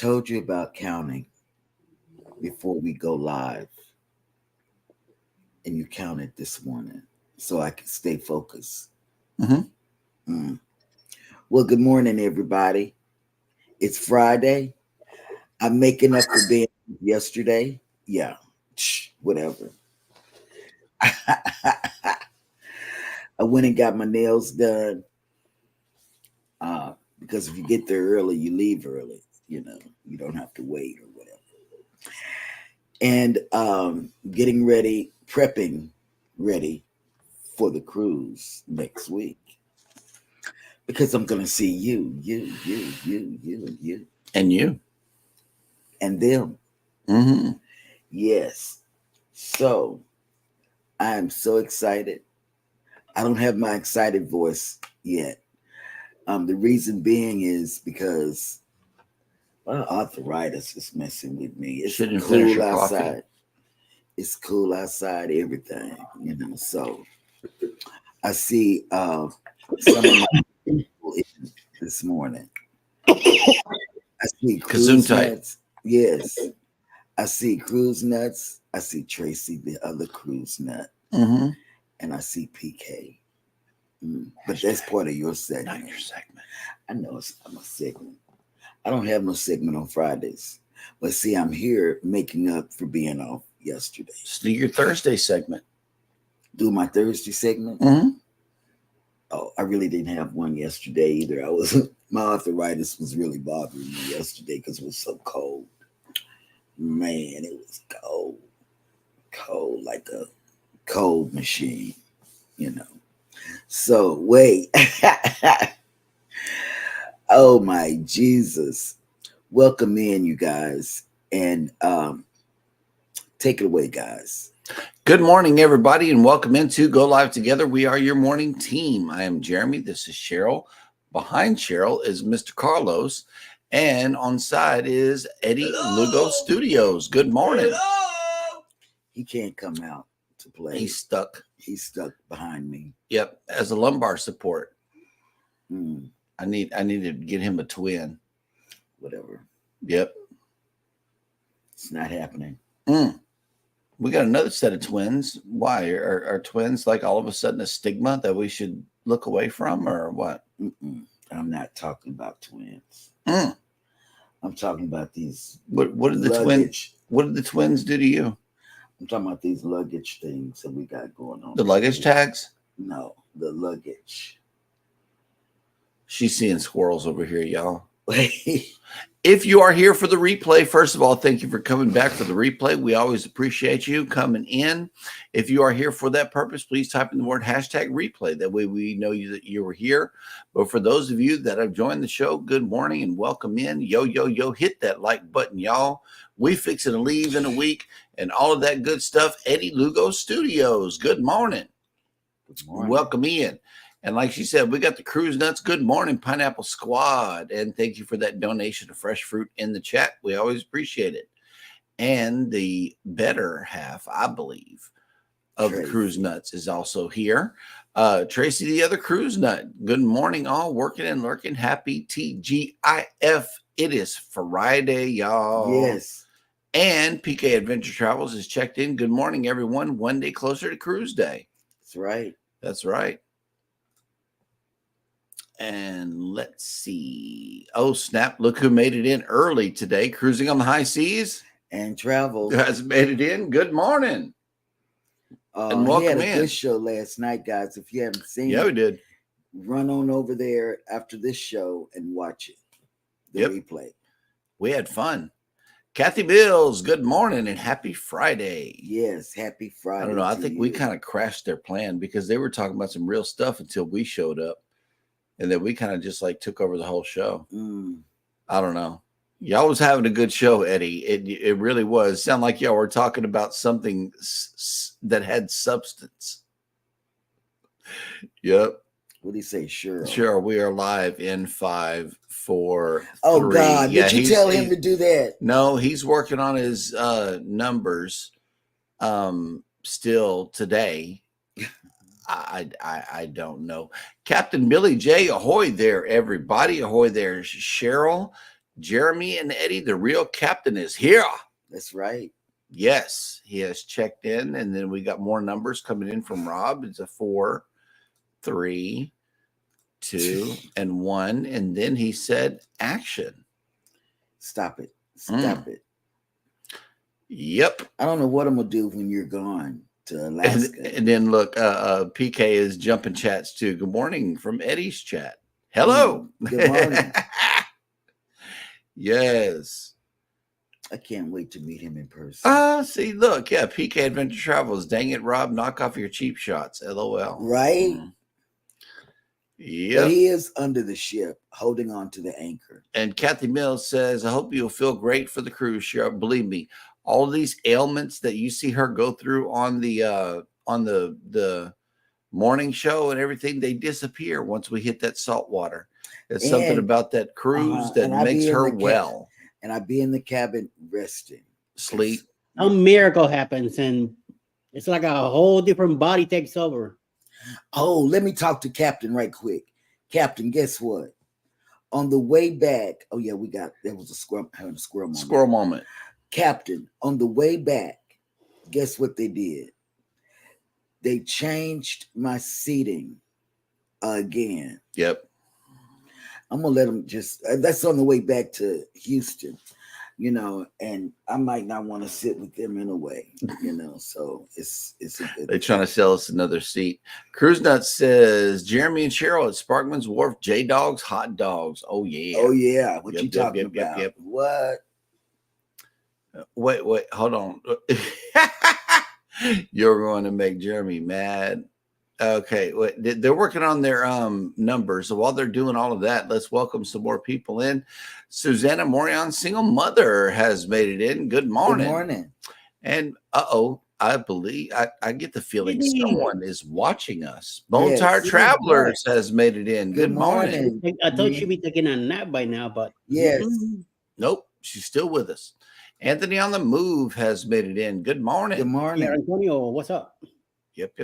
told you about counting before we go live, and you counted this morning so I can stay focused. Mm-hmm. Mm. Well, good morning, everybody. It's Friday. I'm making up for being yesterday. Yeah, whatever. I went and got my nails done because if you get there early, you leave early. You don't have to wait or whatever. And getting ready, prepping ready for the cruise next week because I'm going to see you, And you. and them. Mm-hmm. Yes. So I am so excited. I don't have my excited voice yet. The reason being is because my arthritis is messing with me. It's Shouldn't finish cool your coffee. outside. It's cool outside, everything. So I see some of my people this morning. I see Cruise Gesundheit. Nuts. Yes. I see Cruise Nuts. I see Tracy, the other Cruise Nut. Mm-hmm. And I see PK. But that's part of your segment. Not your segment. I know it's not my segment. I don't have no segment on Fridays. But see, I'm here making up for being off yesterday. So do your Thursday segment. Do my Thursday segment? Mm-hmm. Oh, I really didn't have one yesterday either. My arthritis was really bothering me yesterday because it was so cold. Man, it was cold like a cold machine. So wait. Oh my Jesus. Welcome in, you guys. And take it away, guys. Good morning, everybody, and welcome into Go Live Together. We are your morning team. I am Jeremy. This is Cheryl. Behind Cheryl is Mr. Carlos. And on side is Eddie. Hello. Lugo Studios. Good morning. Hello. He can't come out to play. He's stuck. He's stuck behind me. Yep, as a lumbar support. Mm, I need to get him a twin. whatever. Yep. It's not happening. We got another set of twins. Why? Are twins like all of a sudden a stigma that we should look away from, or what? I'm not talking about twins. Mm. I'm talking about these. What did the luggage. What did the twins do to you? I'm talking about these luggage things that we got going on. The luggage tags? No, the luggage. She's seeing squirrels over here, y'all. If you are here for the replay, first of all, thank you for coming back for the replay. We always appreciate you coming in. If you are here for that purpose, please type in the word #replay. That way we know that you were here. But for those of you that have joined the show, good morning and welcome in. Yo, hit that like button, y'all. We fixing to leave in a week and all of that good stuff. Eddie Lugo Studios, good morning. Good morning. Welcome in. And like she said, we got the Cruise Nuts. Good morning, Pineapple Squad. And thank you for that donation of fresh fruit in the chat. We always appreciate it. And the better half, I believe, of Tracy. the Cruise Nuts is also here. Tracy, the other Cruise Nut. Good morning, all. Working and lurking. Happy TGIF. It is Friday, y'all. Yes. And PK Adventure Travels is checked in. Good morning, everyone. One day closer to Cruise Day. That's right. That's right. And let's see. Oh, snap. Look who made it in early today. Cruising on the high seas. And travel. Who has made it in? Good morning. And He welcome had a in. good show last night, guys. If you haven't seen Yeah, it, we did. run on over there after this show and watch it. The replay. We had fun. Kathy Bills, good morning and happy Friday. Yes, happy Friday. I don't know. I think we kind of crashed their plan because they were talking about some real stuff until we showed up. And then we kind of just like took over the whole show. I don't know. Y'all was having a good show, Eddie. It really was. Sound like y'all were talking about something that had substance. Yep. What do you say? Sure. Sure. We are live in 5, 4, Oh, 3. God. Did you tell him to do that? No, he's working on his numbers still today. I don't know. Captain Billy J, ahoy there, everybody. Ahoy there, Cheryl. Jeremy and Eddie, the real captain, is here. That's right. Yes, he has checked in, and then we got more numbers coming in from Rob. It's a 4, 3, 2, and 1, and then he said action. Stop it. Stop it. Yep. I don't know what I'm gonna do when you're gone to Alaska. And then look, PK is jumping chats too. Good morning from Eddie's chat. Hello. Good morning. Yes. I can't wait to meet him in person. See, look, yeah, PK Adventure Travels. Dang it, Rob, knock off your cheap shots. LOL. Right? Yeah. But he is under the ship, holding on to the anchor. And Kathy Mills says, I hope you'll feel great for the cruise, Cheryl. Believe me, all these ailments that you see her go through on the morning show and everything, they disappear once we hit that salt water. It's something about that cruise that makes her well. And I'd be in the cabin resting. Sleep. A miracle happens and it's like a whole different body takes over. Oh, let me talk to Captain right quick. Captain, guess what? On the way back, there was a squirrel moment. Squirrel moment. Captain, on the way back, guess what they did? They changed my seating again. Yep. I'm gonna let them that's on the way back to Houston, and I might not want to sit with them in a way, so it's a good They're trying to sell us another seat. Cruise Nut says Jeremy and Cheryl at Sparkman's Wharf, J Dogs, hot dogs. Oh yeah. Oh yeah. What Yep, you talking about? Yep. What? Wait, hold on. You're going to make Jeremy mad. Okay, they're working on their numbers. So while they're doing all of that, let's welcome some more people in. Susanna Morion, single mother, has made it in. Good morning. Good morning. And I believe I get the feeling someone is watching us. Bone Tired Travelers has made it in. Good morning. I thought she'd be taking a nap by now, but yes. Nope, she's still with us. Anthony on the Move has made it in. Good morning. Good morning. Yeah, Antonio, what's up? Yep.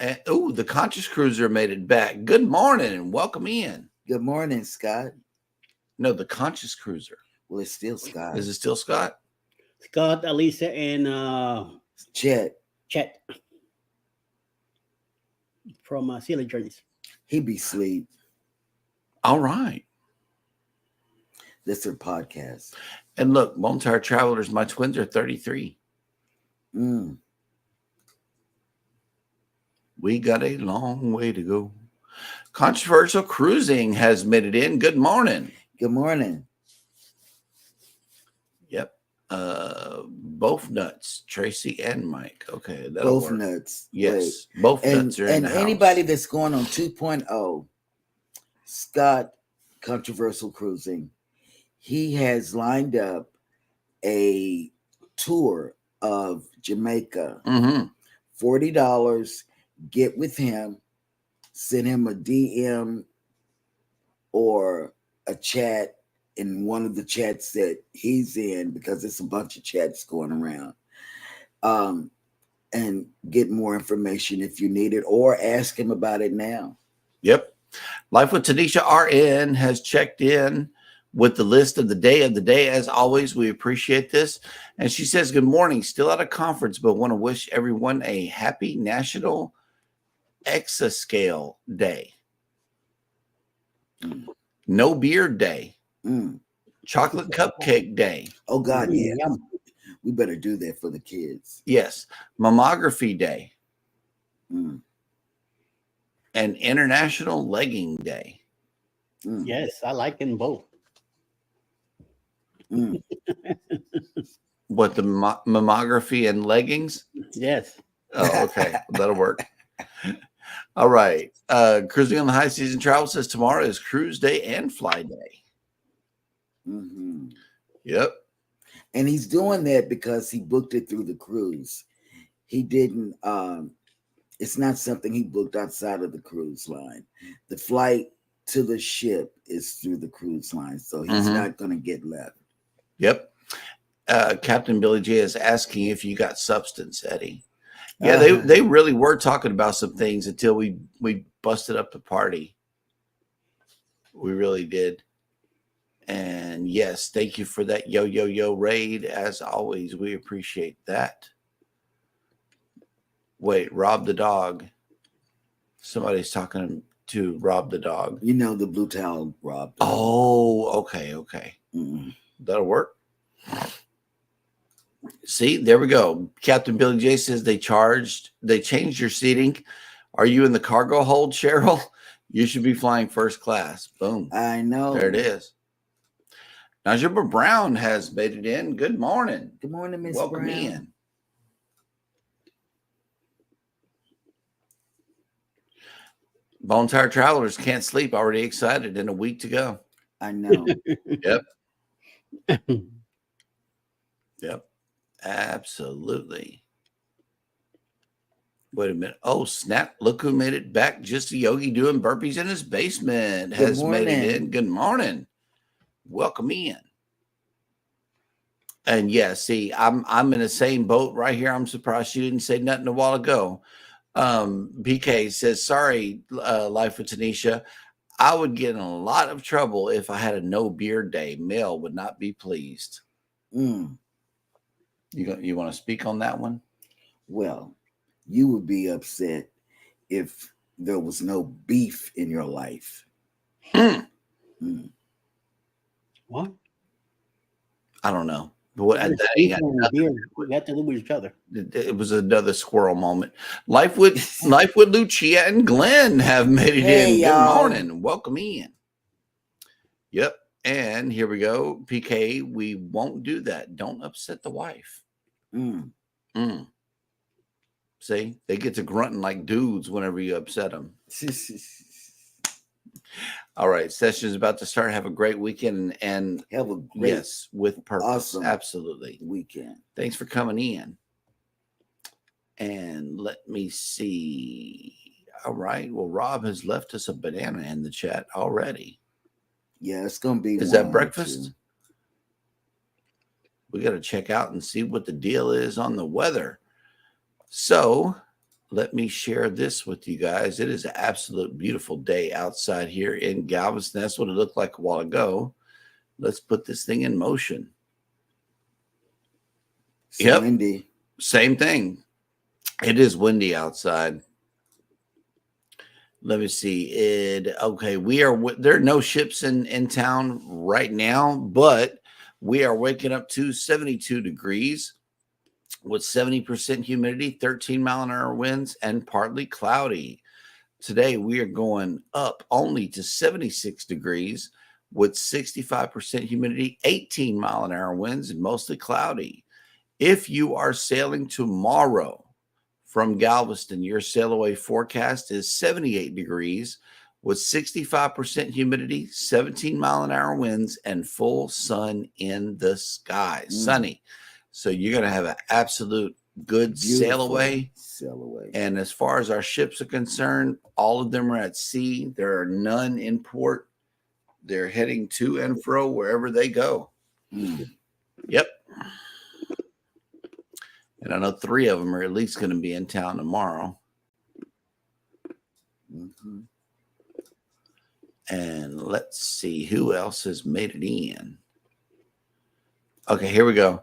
And the Conscious Cruiser made it back. Good morning and welcome in. Good morning, Scott. No, the Conscious Cruiser. Well, it's still Scott. Is it still Scott? Scott, Alisa, and Chet from Silly Journeys. He be asleep. All right. That's their podcast. And look, Bone Tired Travelers, my twins are 33. We got a long way to go. Controversial Cruising has made it in. Good morning. Good morning. Yep. Both nuts, Tracy and Mike. Okay. Both work. Nuts. Yes. Wait. Both nuts are in the house. And anybody that's going on 2.0, Scott, Controversial Cruising, he has lined up a tour of Jamaica. $40. Get with him, send him a DM or a chat in one of the chats that he's in, because it's a bunch of chats going around, and get more information if you need it, or ask him about it now. Yep. Life with Tanisha RN has checked in with the list of the day. As always, we appreciate this. And she says, good morning. Still at a conference, but want to wish everyone a happy National Exascale Day. No Beard Day. Chocolate Cupcake Day. Oh, God, yeah. We better do that for the kids. Yes. Mammography Day. And International Legging Day. Yes, I like them both. What, the mammography and leggings? Yes. Oh, okay. That'll work. All right. Cruising on the High Season Travel says tomorrow is cruise day and fly day. Yep. And he's doing that because he booked it through the cruise. He didn't, it's not something he booked outside of the cruise line. The flight to the ship is through the cruise line, so he's not going to get left. Yep. Captain Billy J is asking if you got substance, Eddie. Yeah, they really were talking about some things until we busted up the party. We really did. And yes, thank you for that yo raid. As always, we appreciate that. Wait, Rob the dog. Somebody's talking to Rob the dog. You know, the blue towel Rob. Oh, okay. Mm-mm. That'll work. See, there we go. Captain Billy J says they changed your seating. Are you in the cargo hold, Cheryl? You should be flying first class. Boom. I know. There it is. Najibah Brown has made it in. Good morning. Good morning, Miss Welcome Brown. in. Bone Tire Travelers can't sleep. Already excited and a week to go. I know. Yep. Absolutely. Wait a minute. Oh, snap. Look who made it back. Just a yogi doing burpees in his basement has made it in. Good morning. Welcome in. And yeah, see, I'm in the same boat right here. I'm surprised you didn't say nothing a while ago. BK says, sorry, Life with Tanisha. I would get in a lot of trouble if I had a no beard day. Mel would not be pleased. Mm. You want to speak on that one? Well, you would be upset if there was no beef in your life. Mm. What? I don't know. But what, We have to live with each other. it was another squirrel moment. Life with Lucia and Glenn have made it in. Y'all. Good morning. Welcome in. Yep. And here we go. PK, we won't do that. Don't upset the wife. Mm. See, they get to grunting like dudes whenever you upset them. All right, session is about to start. Have a great weekend and Have a great, yes, with purpose. awesome Absolutely. weekend. Thanks for coming in. And let me see. All right. Well, Rob has left us a banana in the chat already. Yeah, it's gonna be. Is that breakfast? We got to check out and see what the deal is on the weather. So let me share this with you guys. It is an absolute beautiful day outside here in Galveston. That's what it looked like a while ago. Let's put this thing in motion. It's windy. Same thing. It is windy outside. Let me see. Okay, there are no ships in town right now, but we are waking up to 72 degrees with 70% humidity, 13-mile-an-hour winds, and partly cloudy. Today, we are going up only to 76 degrees with 65% humidity, 18-mile-an-hour winds, and mostly cloudy. If you are sailing tomorrow from Galveston, your sail away forecast is 78 degrees with 65% humidity, 17-mile-an-hour winds, and full sun in the sky. Sunny. So you're going to have an absolute good sail away. And as far as our ships are concerned, all of them are at sea. There are none in port. They're heading to and fro wherever they go. Yep. And I know 3 of them are at least going to be in town tomorrow. And let's see who else has made it in. Okay, here we go.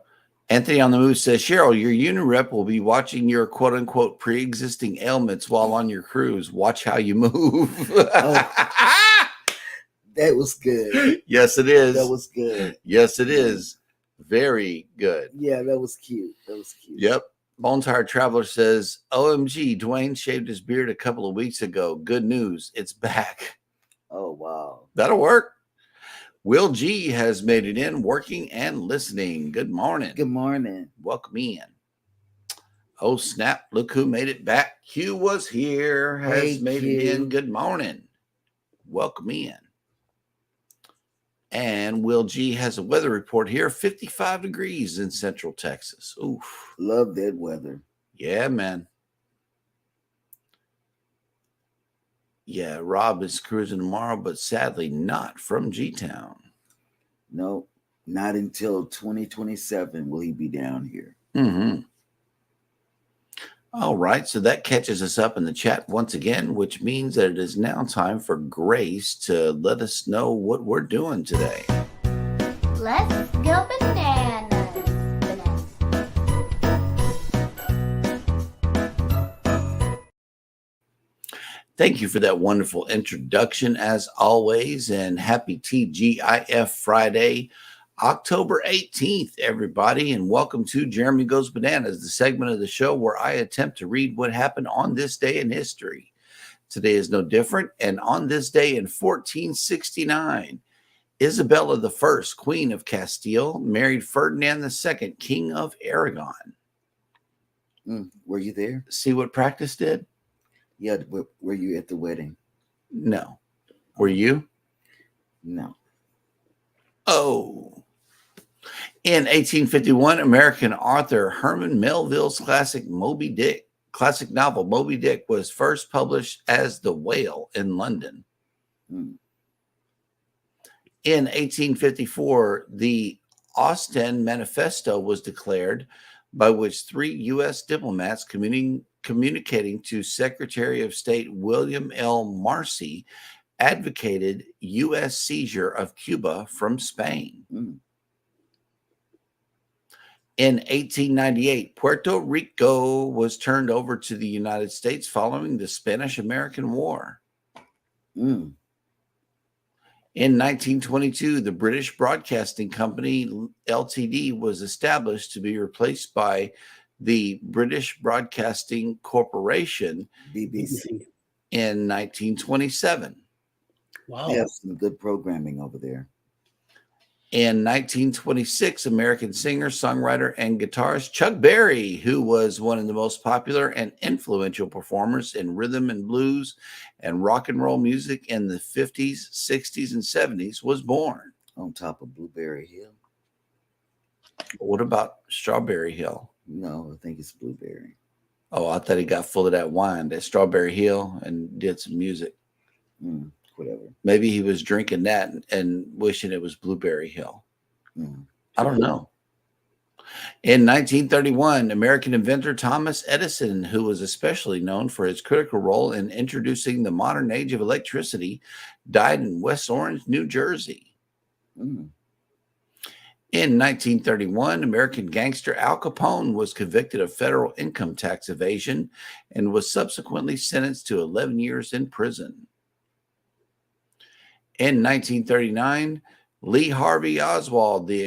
Anthony on the Move says, Cheryl, your union rep will be watching your quote unquote pre-existing ailments while on your cruise. Watch how you move. That was good. Yes, it is. That was good. Yes, it is. Very good. Yeah, that was cute. Yep. Bone Tire Traveler says, OMG, Dwayne shaved his beard a couple of weeks ago. Good news. It's back. Oh, wow. That'll work. Will G has made it in, working and listening. Good morning. Good morning. Welcome in. Oh, snap. Look who made it back. Q was here, has made it in. Good morning. Welcome in. And Will G has a weather report here, 55 degrees in Central Texas. Oof. Love that weather. Yeah, man. Yeah, Rob is cruising tomorrow, but sadly not from G-Town. No, not until 2027 will he be down here. All right, so that catches us up in the chat once again, which means that it is now time for Grace to let us know what we're doing today. Let's go bananas. Thank you for that wonderful introduction, as always, and happy TGIF Friday, October 18th, everybody, and welcome to Jeremy Goes Bananas, the segment of the show where I attempt to read what happened on this day in history. Today is no different, and on this day in 1469, Isabella I, Queen of Castile, married Ferdinand II, King of Aragon. Were you there? See what practice did? Yeah, were you at the wedding? No. Were you? No. Oh. In 1851, American author Herman Melville's classic novel Moby Dick was first published as The Whale in London. In 1854, the Ostend Manifesto was declared, by which 3 U.S. diplomats communicating to Secretary of State William L. Marcy advocated U.S. seizure of Cuba from Spain. In 1898, Puerto Rico was turned over to the United States following the Spanish-American War. In 1922, the British Broadcasting Company, Ltd., was established to be replaced by the British Broadcasting Corporation, BBC. in 1927. Wow. They have some good programming over there. In 1926, American singer, songwriter, and guitarist Chuck Berry, who was one of the most popular and influential performers in rhythm and blues and rock and roll music in the 50s, 60s, and 70s, was born. On top of Blueberry Hill? What about Strawberry Hill? No, I think it's Blueberry. Oh, I thought he got full of that wine, that Strawberry Hill, and did some music. Whatever. Maybe he was drinking that and wishing it was Blueberry Hill. I don't know. In 1931, American inventor Thomas Edison, who was especially known for his critical role in introducing the modern age of electricity, died in West Orange, New Jersey. In 1931, American gangster Al Capone was convicted of federal income tax evasion and was subsequently sentenced to 11 years in prison. In 1939, Lee Harvey Oswald, the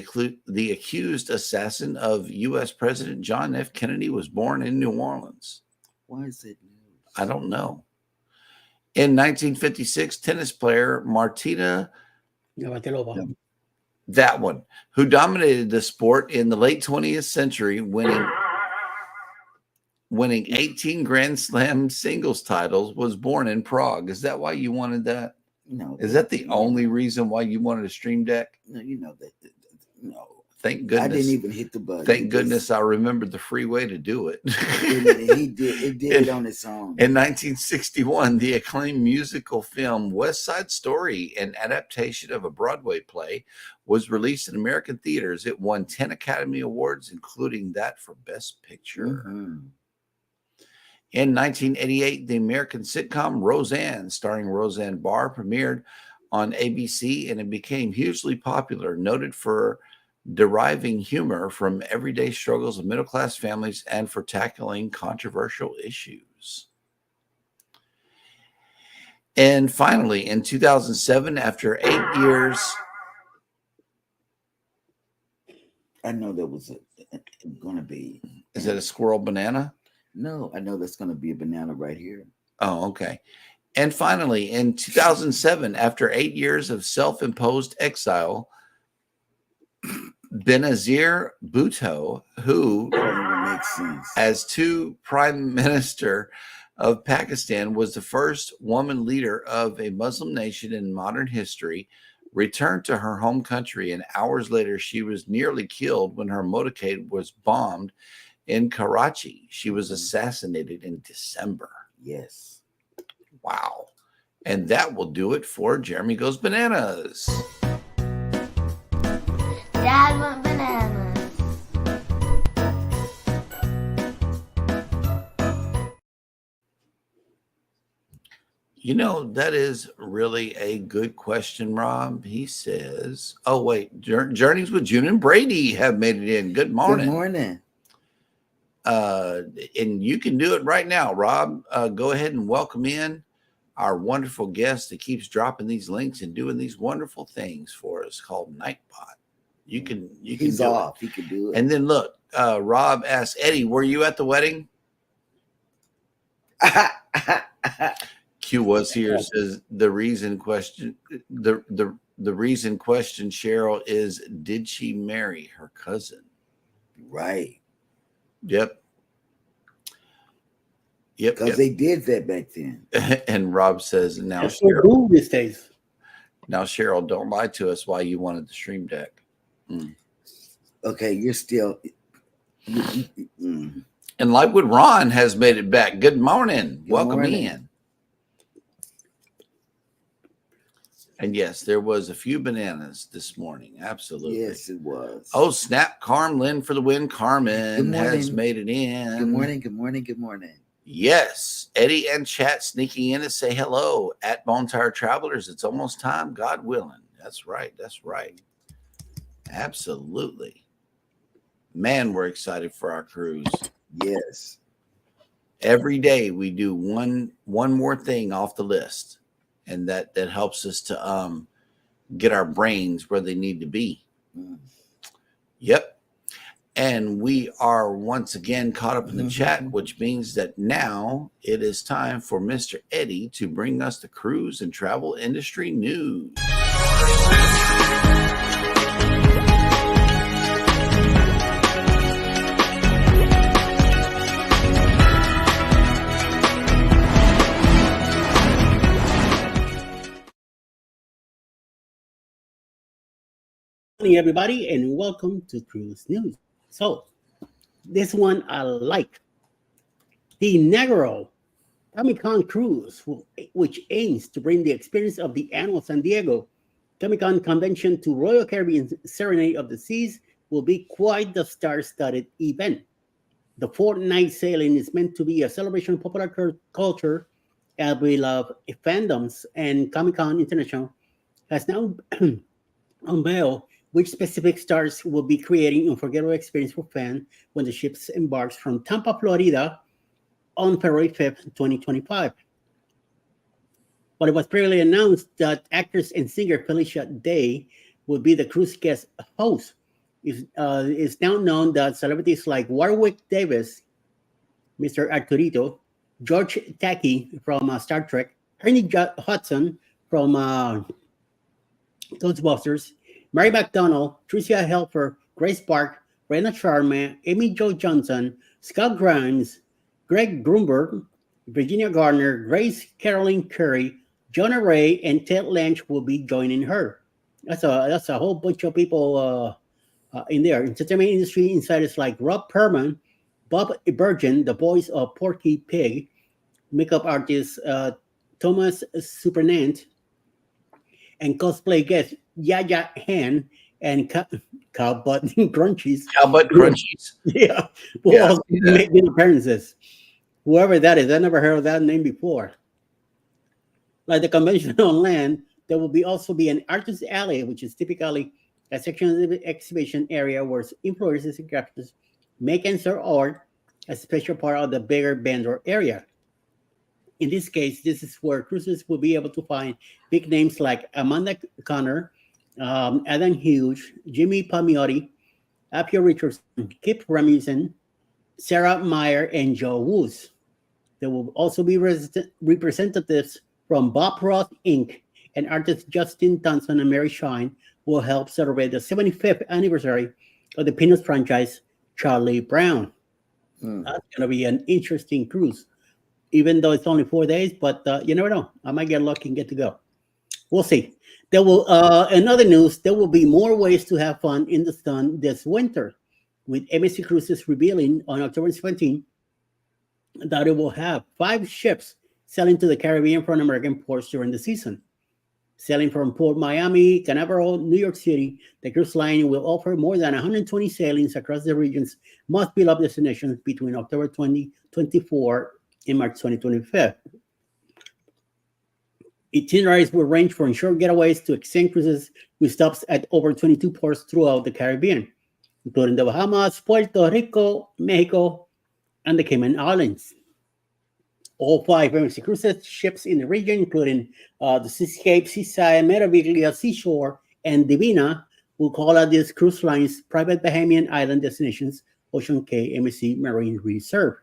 accused assassin of U.S. President John F. Kennedy, was born in New Orleans. Why is it news? I don't know. In 1956, tennis player Martina Navratilova. That one, who dominated the sport in the late 20th century, winning 18 Grand Slam singles titles, was born in Prague. Is that why you wanted that? No. Is that the only reason why you wanted a stream deck? No, you know that. No. Thank goodness. I didn't even hit the button. Thank goodness I remembered the free way to do it. He did. It did it on its own. In 1961, the acclaimed musical film West Side Story, an adaptation of a Broadway play, was released in American theaters. It won 10 Academy Awards, including that for Best Picture. In 1988, the American sitcom Roseanne, starring Roseanne Barr, premiered on ABC, and it became hugely popular, noted for deriving humor from everyday struggles of middle-class families and for tackling controversial issues. And finally, in 2007, after 8 years... I know there was going to be... Is that a squirrel banana? No, I know that's going to be a banana right here. Oh, okay. And finally, in 2007, after 8 years of self-imposed exile, Benazir Bhutto, who, makes sense, as Prime Minister of Pakistan, was the first woman leader of a Muslim nation in modern history, returned to her home country, and hours later, she was nearly killed when her motorcade was bombed in Karachi. She was assassinated in December. Yes. Wow. And that will do it for Jeremy Goes Bananas. Dad went bananas. You know, that is really a good question, Rob. He says, oh, wait, Journeys with June and Brady have made it in. Good morning. Good morning. And you can do it right now, Rob. Go ahead and welcome in our wonderful guest that keeps dropping these links and doing these wonderful things for us called Nightbot. You can He's do off. it. He can do it. And then look, Rob asked Eddie, were you at the wedding? Q was here, says the reason question Cheryl is, did she marry her cousin? Right. Yep. Because they did that back then. And Rob says, now That's so Cheryl, cool these days. now Cheryl, don't lie to us why you wanted the stream deck. Okay, you're still. Mm. And Lightwood Ron has made it back. Good morning. Welcome morning. in. And yes, there was a few bananas this morning. Absolutely. Yes, it was. Oh, snap. Carmen for the win. Carmen Good has morning. made it in. Good morning. Good morning. Good morning. Yes. Eddie and chat sneaking in to say hello at Bonfire Travelers. It's almost time, God willing. That's right. That's right. Absolutely. Man, we're excited for our cruise. Yes. Every day we do one more thing off the list. And that helps us to get our brains where they need to be. Mm. Yep. And we are once again caught up in the chat, which means that now it is time for Mr. Eddie to bring us the cruise and travel industry news. Good morning, everybody, and welcome to Cruise News. So, this one I like. The inaugural Comic-Con cruise, which aims to bring the experience of the annual San Diego Comic-Con convention to Royal Caribbean's Serenade of the Seas, will be quite the star-studded event. The 4-night sailing is meant to be a celebration of popular culture and beloved fandoms, and Comic-Con International has now unveiled which specific stars will be creating unforgettable experience for fans when the ship embarks from Tampa, Florida on February 5th, 2025. But it was previously announced that actress and singer Felicia Day will be the cruise guest host. It's now known that celebrities like Warwick Davis, Mr. Arturito, George Takei from Star Trek, Ernie Hudson from Ghostbusters, Mary McDonnell, Tricia Helfer, Grace Park, Brenna Sharma, Amy Jo Johnson, Scott Grimes, Greg Grunberg, Virginia Gardner, Grace Caroline Curry, Jonah Ray, and Ted Lange will be joining her. That's a whole bunch of people in there. Entertainment industry insiders like Rob Perman, Bob Bergen, the voice of Porky Pig, makeup artist Thomas Supernant, and cosplay guest Yaya Han and Cowbutt Crunchies. Cowbutt Crunchies. Yeah, will also be making appearances. Whoever that is, I never heard of that name before. Like the convention on land, there will also be an artist alley, which is typically a section of the exhibition area where influencers and crafters make and sell art, a special part of the bigger vendor area. In this case, this is where cruisers will be able to find big names like Amanda Connor, Adam Hughes, Jimmy Palmiotti, Apio Richardson, Kip Remington, Sarah Meyer, and Joe Woos. There will also be representatives from Bob Ross Inc. and artists Justin Thompson and Mary Shine will help celebrate the 75th anniversary of the Peanuts franchise, Charlie Brown. That's going to be an interesting cruise, even though it's only 4 days, but you never know. I might get lucky and get to go. We'll see. There will, in other news, there will be more ways to have fun in the sun this winter, with MSC Cruises revealing on October 17 that it will have 5 ships sailing to the Caribbean from American ports during the season. Sailing from Port Miami, Canaveral, New York City, the cruise line will offer more than 120 sailings across the region's most beloved destinations between October 2024 and March 2025. Itineraries will range from short getaways to extended cruises with stops at over 22 ports throughout the Caribbean, including the Bahamas, Puerto Rico, Mexico, and the Cayman Islands. All 5 MSC cruises ships in the region, including the Seascape, Seaside, Meraviglia, Seashore, and Divina, will call out these cruise lines private Bahamian island destinations, Ocean Cay MSC Marine Reserve.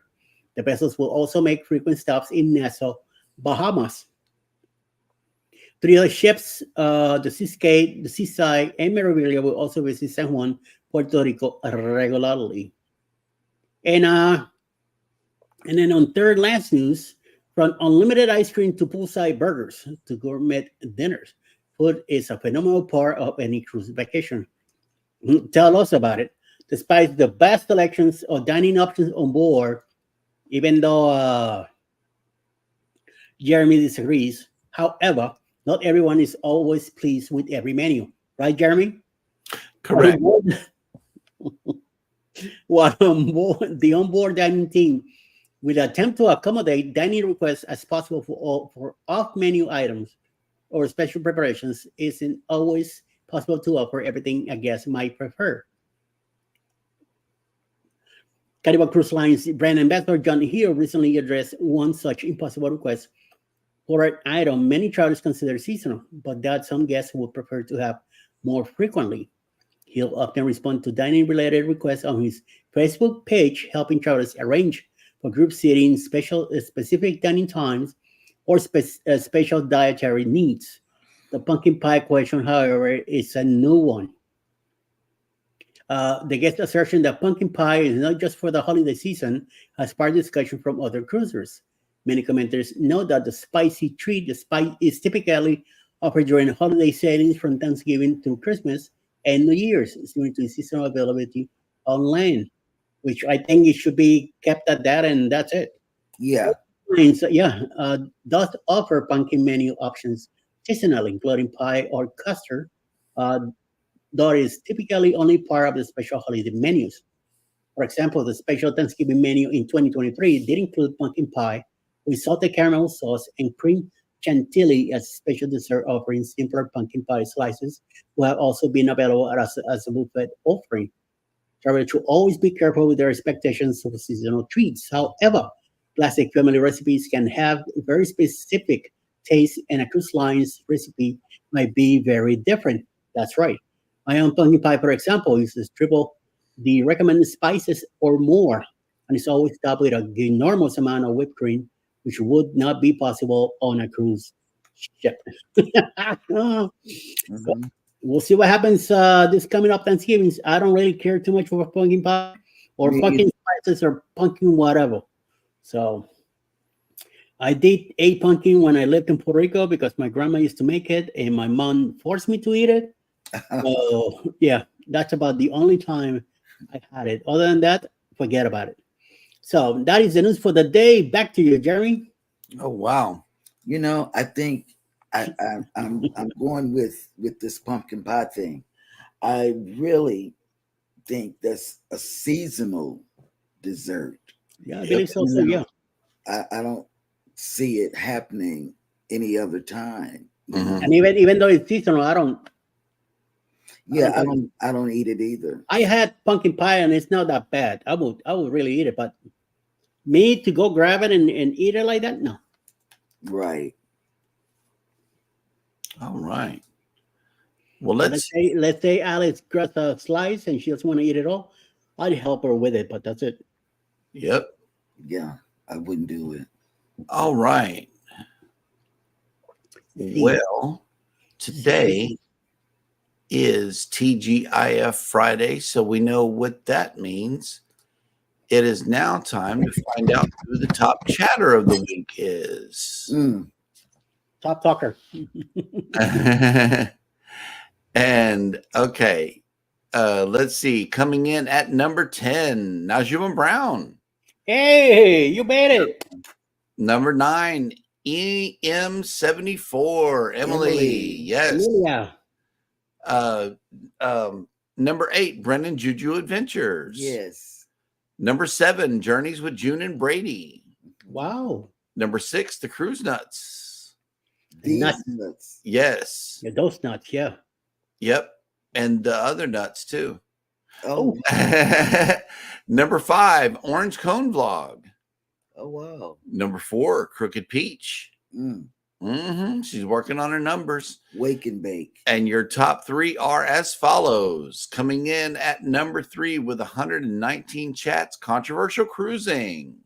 The vessels will also make frequent stops in Nassau, Bahamas. 3 other ships, the Seascape, the Seaside, and Meraviglia, will also visit San Juan, Puerto Rico regularly. And then on third last news, from unlimited ice cream to poolside burgers to gourmet dinners, food is a phenomenal part of any cruise vacation. Tell us about it. Despite the vast selections of dining options on board, even though Jeremy disagrees, however, not everyone is always pleased with every menu. Right, Jeremy? Correct. While the onboard dining team will attempt to accommodate dining requests as possible for off-menu items or special preparations, isn't always possible to offer everything a guest might prefer. Carnival Cruise Line's brand ambassador John Hill recently addressed one such impossible request for an item many travelers consider seasonal, but that some guests would prefer to have more frequently. He'll often respond to dining-related requests on his Facebook page, helping travelers arrange for group seating, specific dining times, or special dietary needs. The pumpkin pie question, however, is a new one. The guest assertion that pumpkin pie is not just for the holiday season has sparked discussion from other cruisers. Many commenters note that the spicy treat is typically offered during holiday sailings from Thanksgiving to Christmas and New Year's, due to seasonal availability on land, which I think it should be kept at that, and that's it. Yeah. Does offer pumpkin menu options seasonally, including pie or custard, though it is typically only part of the special holiday menus. For example, the special Thanksgiving menu in 2023 did include pumpkin pie with salted caramel sauce and cream chantilly as special dessert, offering simpler pumpkin pie slices, will have also been available as a buffet offering. Travelers should always be careful with their expectations of seasonal treats. However, classic family recipes can have very specific taste, and a cruise line's recipe might be very different. That's right. My own pumpkin pie, for example, uses triple the recommended spices or more, and it's always topped with an enormous amount of whipped cream, which would not be possible on a cruise ship. Mhm. We'll see what happens this coming up Thanksgiving. I don't really care too much for pumpkin pie or Me pumpkin spices or pumpkin whatever. So I did eat pumpkin when I lived in Puerto Rico because my grandma used to make it and my mom forced me to eat it. So yeah, that's about the only time I had it. Other than that, forget about it. So that is the news for the day. Back to you, Jeremy. Oh wow. You know, I think I'm going with this pumpkin pie thing. I really think that's a seasonal dessert. Yeah, I believe so. So You yeah. know, I don't see it happening any other time. You know? Mhm. And even though it's seasonal, Yeah, I don't eat it either. I had pumpkin pie and it's not that bad. I would really eat it, but me to go grab it and eat it like that, no. Right. All right. Well, Let's say Alice grabs a slice and she doesn't want to eat it all. I'd help her with it, but that's it. Yep. Yeah, I wouldn't do it. All right. Well, today is TGIF Friday, so we know what that means. It is now time to find out who the top chatter of the week is. Mm. Top talker. And okay, let's see. Coming in at number 10, Najuma Brown. Hey, you made it. Number 9, EM74, Emily. Yes. Yeah. Number 8, Brennan Juju Adventures. Yes. Number 7, Journeys with June and Brady. Wow. Number 6, The Cruise Nuts. These nuts. nuts. Yes. Yeah, those nuts, yeah. Yep. And the other nuts too. Oh, Number 5, Orange Cone Vlog. oh wow. Number 4, Crooked Peach. Mm. She's working on her numbers. Wake and bake. And your top 3 are as follows. Coming in at number 3 with 119 chats, Controversial Cruising.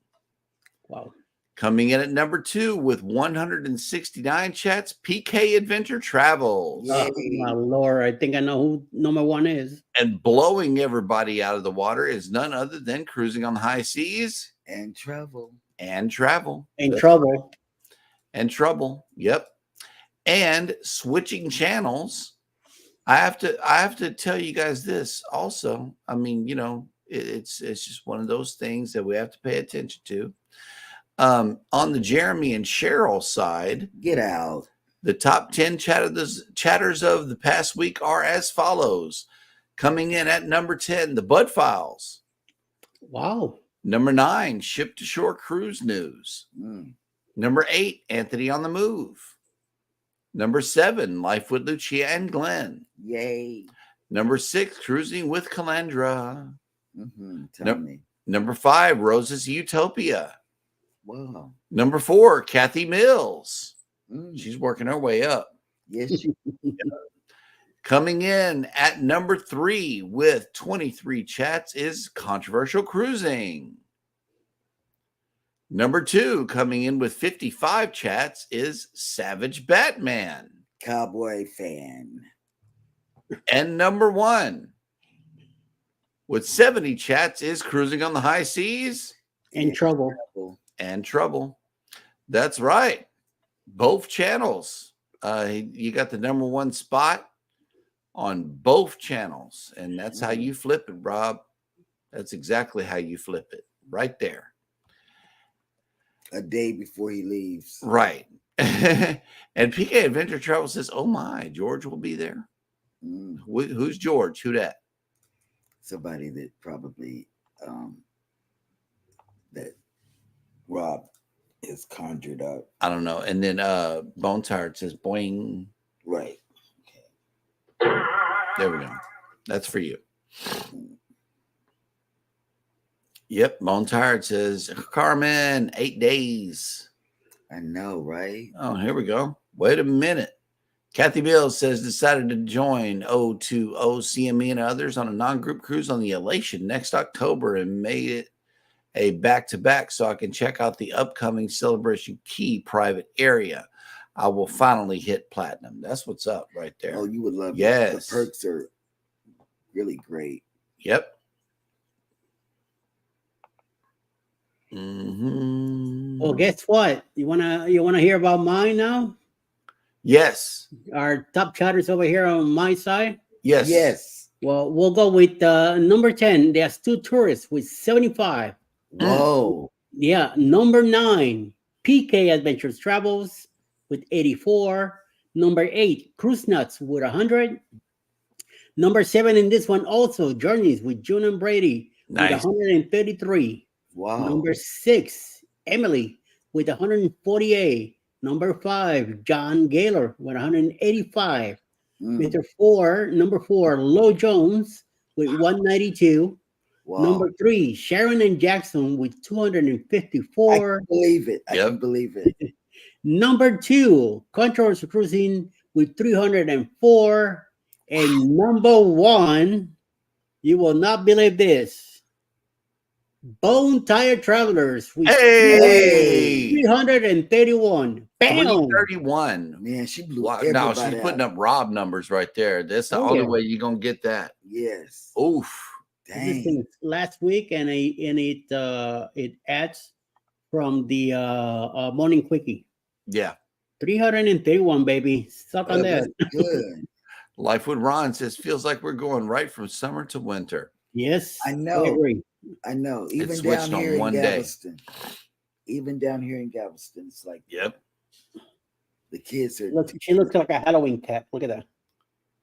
Wow. Coming in at number 2 with 169 chats, PK Adventure Travels. Oh, my Lord. I think I know who number 1 is. And blowing everybody out of the water is none other than Cruising on the High Seas. And travel. And travel. In trouble. And trouble. Yep. And switching channels. I have to tell you guys this also. I mean, you know, it's just one of those things that we have to pay attention to. On the Jeremy and Sheryl side, Get out. the top 10 chatters of the past week are as follows. Coming in at number 10, the Bud Files. Wow. Number 9, Ship to Shore Cruise News. Mm. Number 8, Anthony on the Move. Number 7, Life with Lucia and Glenn. Yay. Number 6, Cruising with Calandra. Tell me. Number 5, Rose's Utopia. Wow. Number 4, Kathy Mills. Mm. She's working her way up. Yes. Coming in at number 3 with 23 chats is Controversial Cruising. Number 2, coming in with 55 chats, is Savage Batman. Cowboy fan. And number 1 with 70 chats is Cruising on the High Seas. In trouble. And trouble. That's right. Both channels. You got the number 1 spot on both channels. And that's how you flip it, Rob. That's exactly how you flip it. Right there. A day before he leaves. Right. And PK Adventure Travel says, oh my, George will be there. Mm. Who's George? Who that? Somebody that probably that Rob is conjured up. I don't know. And then Bone Tired says boing. Right. There we go. That's for you. Yep. Bone Tired says, Carmen, 8 days. I know, right? Oh, here we go. Wait a minute. Kathy Mills says, decided to join O2O CME and others on a non-group cruise on the Elation next October and made it a back-to-back so I can check out the upcoming Celebration Key private area. I will finally hit platinum. That's what's up right there. Oh, you would love it. Yes. The perks are really great. Yep. Mm-hmm. Well, guess what? You wanna hear about mine now? Yes. Our top chatters over here on my side. Yes. Yes. Well, we'll go with number 10. There's 2 tourists with 75. Whoa. Yeah. Number 9, PK Adventures Travels with 84. Number 8, Cruise Nuts with 100. Number 7 in this one also, Journeys with June and Brady Nice. with 133. Wow. Number 6, Emily with 148. Number 5, John Gaylor with 185. Mm. Number 4, Lo Jones with 192. Wow. Number 3, Sharon and Jackson with I 254. can believe it. I Yep. can believe it. Number 2, Controversial Cruising with 304. And number 1, you will not believe this, Bone Tired Travelers with Hey! 331. Bam! 31. Man, she blew Wow. everybody Now she's putting out. up Rob numbers right there. That's the Oh, only yeah. way you're gonna get that. Yes. Oof. This Dang. thing last week, and it adds from the morning quickie. Yeah. 331, baby. Suck on Oh, that. that's good. Life with Ron says feels like we're going right from summer to winter. Yes, I know. agree. I know. Even switched down on here in one day. Galveston. Even down here in Galveston, it's like Yep. the kids are. She looks like a Halloween cat. Look at that.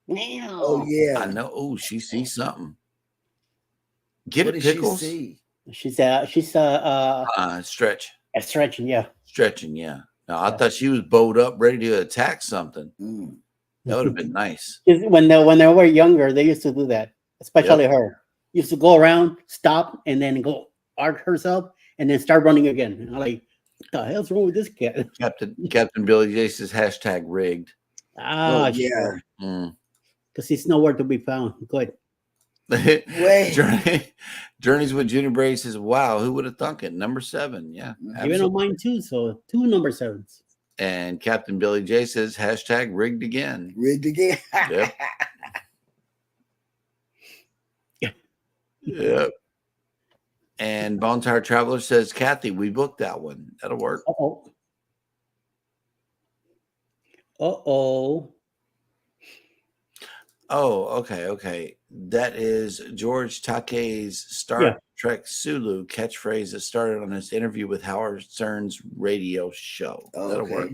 Oh yeah. I know. Oh, she sees something. Get What it, did Pickles. she see? She's Stretch. stretching. Yeah. Stretching, yeah. No, I thought she was bowed up, ready to attack something. Mm. That would have been nice. When they were younger, they used to do that, especially Yep. her. Used to go around, stop, and then go arc herself, and then start running again. And I'm like, what the hell's wrong with this cat? Captain Billy J says hashtag rigged. Oh, Ah, yeah. sure. Mm. Because he's nowhere to be found. Good. Wait. Journeys with Junior Brady says, wow, who would have thunk it? Number 7. Yeah. Even on mine too. So 2 number 7s. And Captain Billy J says hashtag rigged again. Rigged again. Yep. Yep. And Bone Tire Traveler says, Kathy, we booked that one. That'll work. Uh-oh. Uh-oh. Oh, okay. That is George Takei's Star Trek Sulu catchphrase that started on his interview with Howard Stern's radio show. That'll work.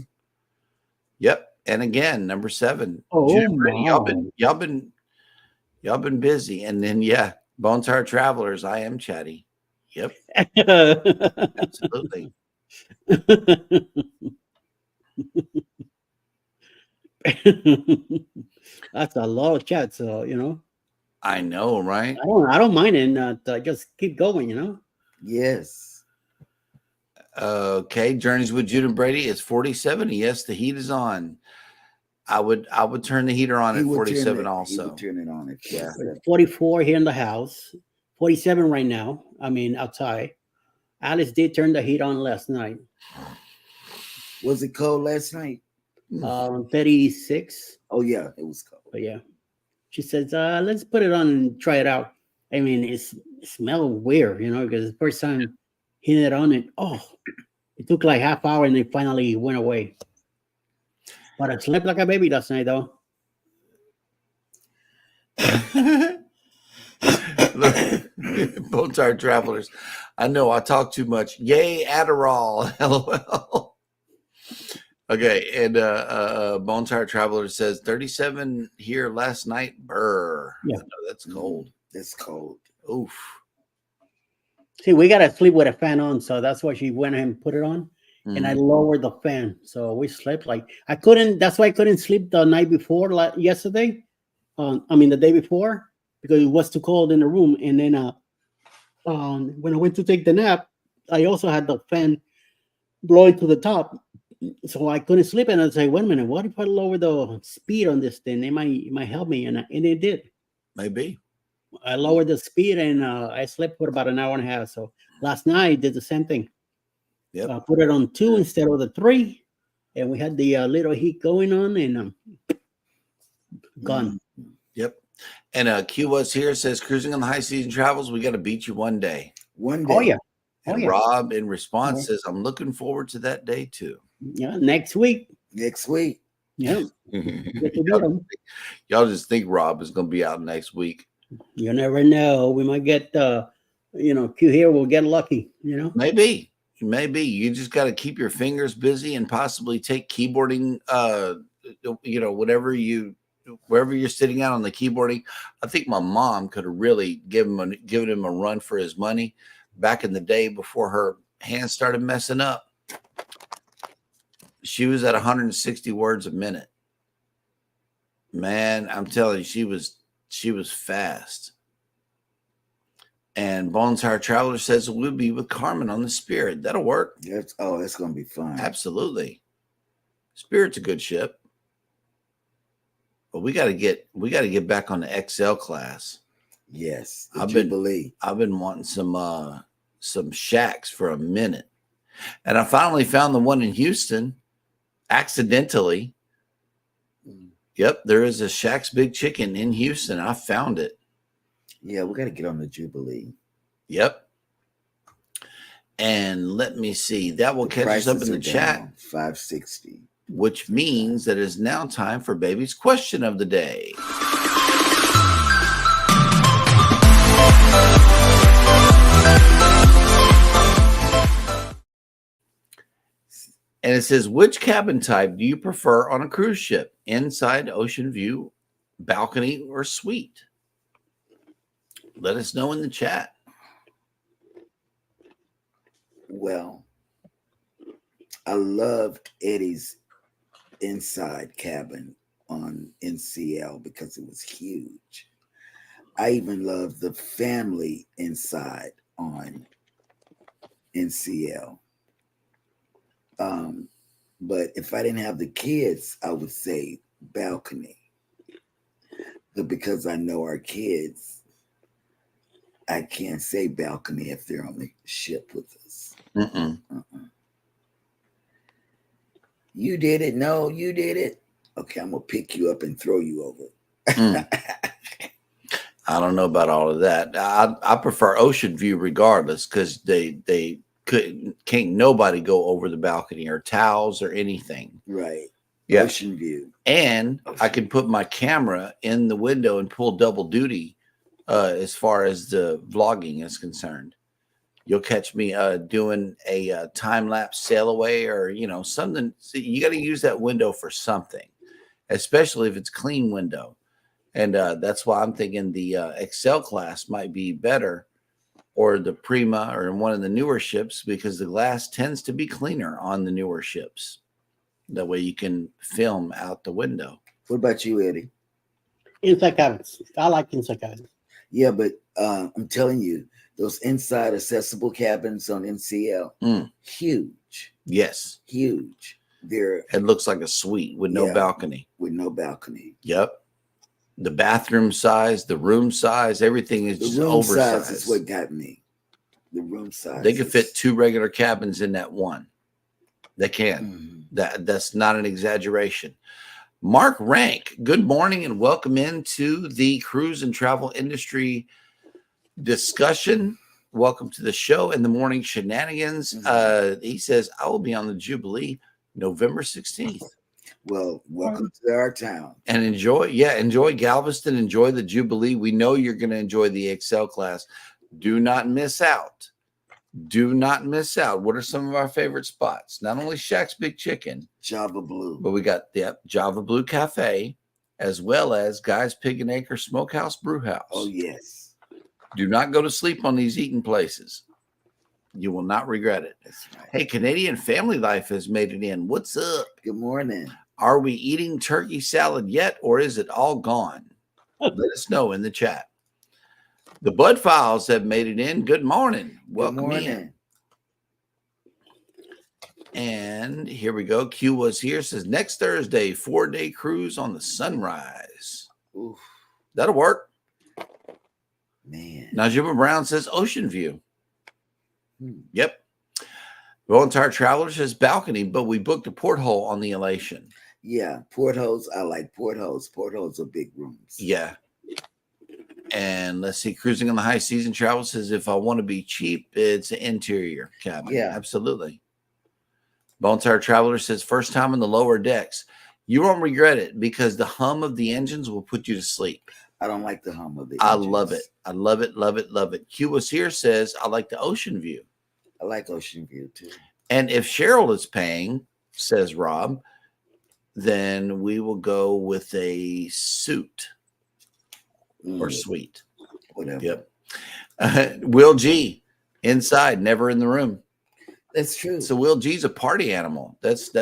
Yep. And again, number 7. Oh, Brady, y'all been busy. And then Bone Tire Travelers, I am chatty. Yep. Absolutely. That's a lot of chat. So I know, right? I don't mind it. Just keep going. Yes. Okay. Journeys with Jude and Brady is 47. Yes, the heat is on. I would turn the heater on at 47 also. He would turn it on it. Yeah. 44 here in the house. 47 right now. I mean, outside. Alice did turn the heat on last night. Was it cold last night? 36. Oh, yeah, it was cold. But yeah. She says, let's put it on and try it out. I mean, it smelled weird, because the first time hitting it on it, it took like half hour and it finally went away. But I slept like a baby last night, though. Bone Tire Travelers. I know I talk too much. Yay, Adderall. LOL. Okay, and Bone Tire Traveler says 37 here last night. Brr. Yeah. No, that's cold. It's cold. Oof. See, we gotta sleep with a fan on, so that's why she went ahead and put it on. Mm-hmm. And I lowered the fan, so we slept like I couldn't. That's why I couldn't sleep the night before, yesterday. The day before, because it was too cold in the room. And then, when I went to take the nap, I also had the fan blowing to the top, so I couldn't sleep. And I was like, "Wait a minute, what if I lower the speed on this thing? It might help me." And it did. Maybe. I lowered the speed, and I slept for about an hour and a half. So last night I did the same thing. Yep. I put it on 2 instead of the 3, and we had the little heat going on, and gone. Yep. And Q was here, says cruising on the high season travels. We got to beat you one day. One day. Oh yeah. And Rob in response says, I'm looking forward to that day too. Yeah, next week. Next week. Yeah. Y'all just think Rob is going to be out next week. You never know. We might get Q here will get lucky, Maybe. You just got to keep your fingers busy and possibly take keyboarding, wherever you're sitting out on the keyboarding. I think my mom could have really given him a run for his money back in the day before her hands started messing up. She was at 160 words a minute. Man, I'm telling you, she was fast. And Bone Tire Traveler says we'll be with Carmen on the Spirit. That'll work. That's going to be fun. Absolutely. Spirit's a good ship. But we got to get back on the XL class. Yes. I've been wanting some shacks for a minute. And I finally found the one in Houston accidentally. Yep, there is a Shaq's Big Chicken in Houston. I found it. Yeah, we got to get on the Jubilee. Yep. And let me see. That will catch us up in the chat. $5.60. Which means that it is now time for Baby's question of the day. And it says, which cabin type do you prefer on a cruise ship? Inside, ocean view, balcony, or suite? Let us know in the chat. Well, I loved Eddie's inside cabin on NCL because it was huge. I even loved the family inside on NCL. But if I didn't have the kids, I would say balcony. But because I know our kids, I can't say balcony if they're on the ship with us. You did it. No, you did it. Okay, I'm gonna pick you up and throw you over. I don't know about all of that. I prefer ocean view regardless, because they can't nobody go over the balcony or towels or anything. Right. Yeah. Ocean view. And I can put my camera in the window and pull double duty as far as the vlogging is concerned. You'll catch me doing a time-lapse sail away, or something. So you got to use that window for something, especially if it's clean window. And that's why I'm thinking the Excel class might be better, or the Prima, or in one of the newer ships, because the glass tends to be cleaner on the newer ships. That way you can film out the window. What about you, Eddie? Inside cabins. I like inside cabins. Yeah, but I'm telling you, those inside accessible cabins on NCL, huge. Yes. Huge. It looks like a suite with no balcony. With no balcony. Yep. The bathroom size, the room size, everything is just oversized. Size is what got me. The room size. They could fit 2 regular cabins in that one. They can. That's not an exaggeration. Mark Rank, good morning and welcome into the cruise and travel industry discussion. Welcome to the show and the morning shenanigans. He says, I will be on the Jubilee November 16th. Well, welcome to our town. And enjoy Galveston, enjoy the Jubilee. We know you're going to enjoy the Excel class. Do not miss out. Do not miss out. What are some of our favorite spots? Not only Shaq's Big Chicken, Java Blue, but we got the Java Blue Cafe, as well as Guy's Pig and Acre Smokehouse Brewhouse. Oh, yes. Do not go to sleep on these eating places. You will not regret it. That's right. Hey, Canadian Family Life has made it in. What's up? Good morning. Are we eating turkey salad yet, or is it all gone? Let us know in the chat. The Bud Files have made it in. Good morning. Welcome in. And here we go. Q was here. Says next Thursday, 4-day cruise on the Sunrise. Oof. That'll work. Man. Najima Brown says Ocean View. Yep. Volunteer Traveler says balcony, but we booked a porthole on the Elation. Yeah, portholes. I like portholes. Portholes are big rooms. Yeah. And let's see, Cruising on the High Season Travel says if I want to be cheap, it's an interior cabin. Yeah, absolutely. Volunteer Traveler says first time in the lower decks. You won't regret it because the hum of the engines will put you to sleep. I don't like the hum of the engines. I love it. I love it, love it, love it. Q was here says I like the ocean view. I like ocean view too. And if Cheryl is paying, says Rob, then we will go with a suit. Or suite. Whatever. Yep. Will G, inside, never in the room. That's true. So Will G's a party animal. That's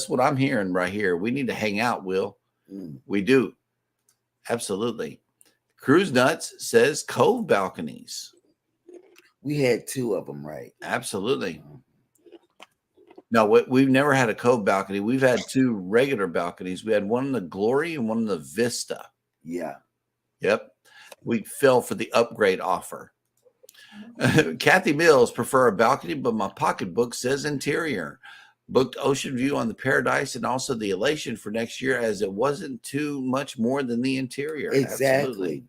what I'm hearing right here. We need to hang out, Will. We do. Absolutely. Cruise Nuts says cove balconies. We had 2 of them, right? Absolutely. No, we've never had a cove balcony. We've had 2 regular balconies. We had one in the Glory and one in the Vista. Yeah. Yep. We fell for the upgrade offer. Kathy Mills prefer a balcony, but my pocketbook says interior. Booked ocean view on the Paradise and also the Elation for next year, as it wasn't too much more than the interior. Exactly. Absolutely.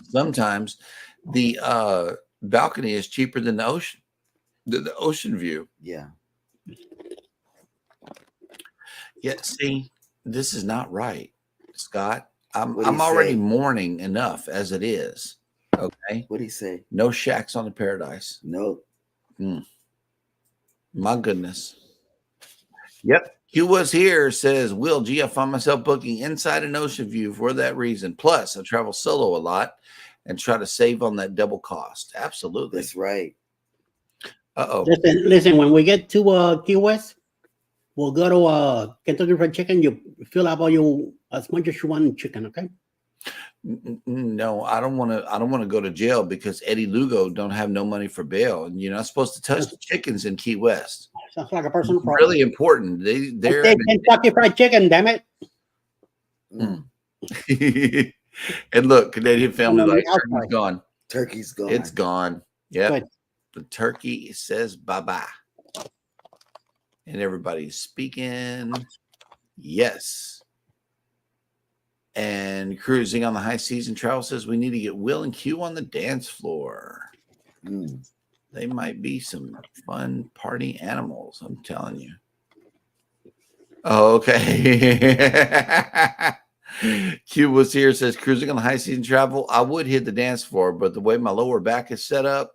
Sometimes the balcony is cheaper than the ocean view. Yeah. Yeah. See, this is not right, Scott. I'm already mourning enough as it is. Okay. What'd he say? No shacks on the Paradise. Nope. My goodness. Yep. Q was here says, Will, gee, I find myself booking inside an ocean view for that reason. Plus, I travel solo a lot and try to save on that double cost. Absolutely. That's right. Uh-oh. Listen. When we get to Key West, we'll go to Kentucky Fried Chicken. You fill up all your as much as you want in chicken. Okay. No, I don't want to go to jail because Eddie Lugo don't have no money for bail, and you're not supposed to touch the chickens in Key West. Sounds like a personal problem. Really important. They're Kentucky Fried Chicken. Damn it. And look, Canadian Family Life, turkey's gone. Turkey's gone. It's gone. Yep. Good. The turkey says bye-bye. And everybody's speaking. Yes. And Cruising on the High Season Travel says we need to get Will and Q on the dance floor. They might be some fun party animals, I'm telling you. Oh, okay. Q was here, says Cruising on the High Season Travel. I would hit the dance floor, but the way my lower back is set up, ...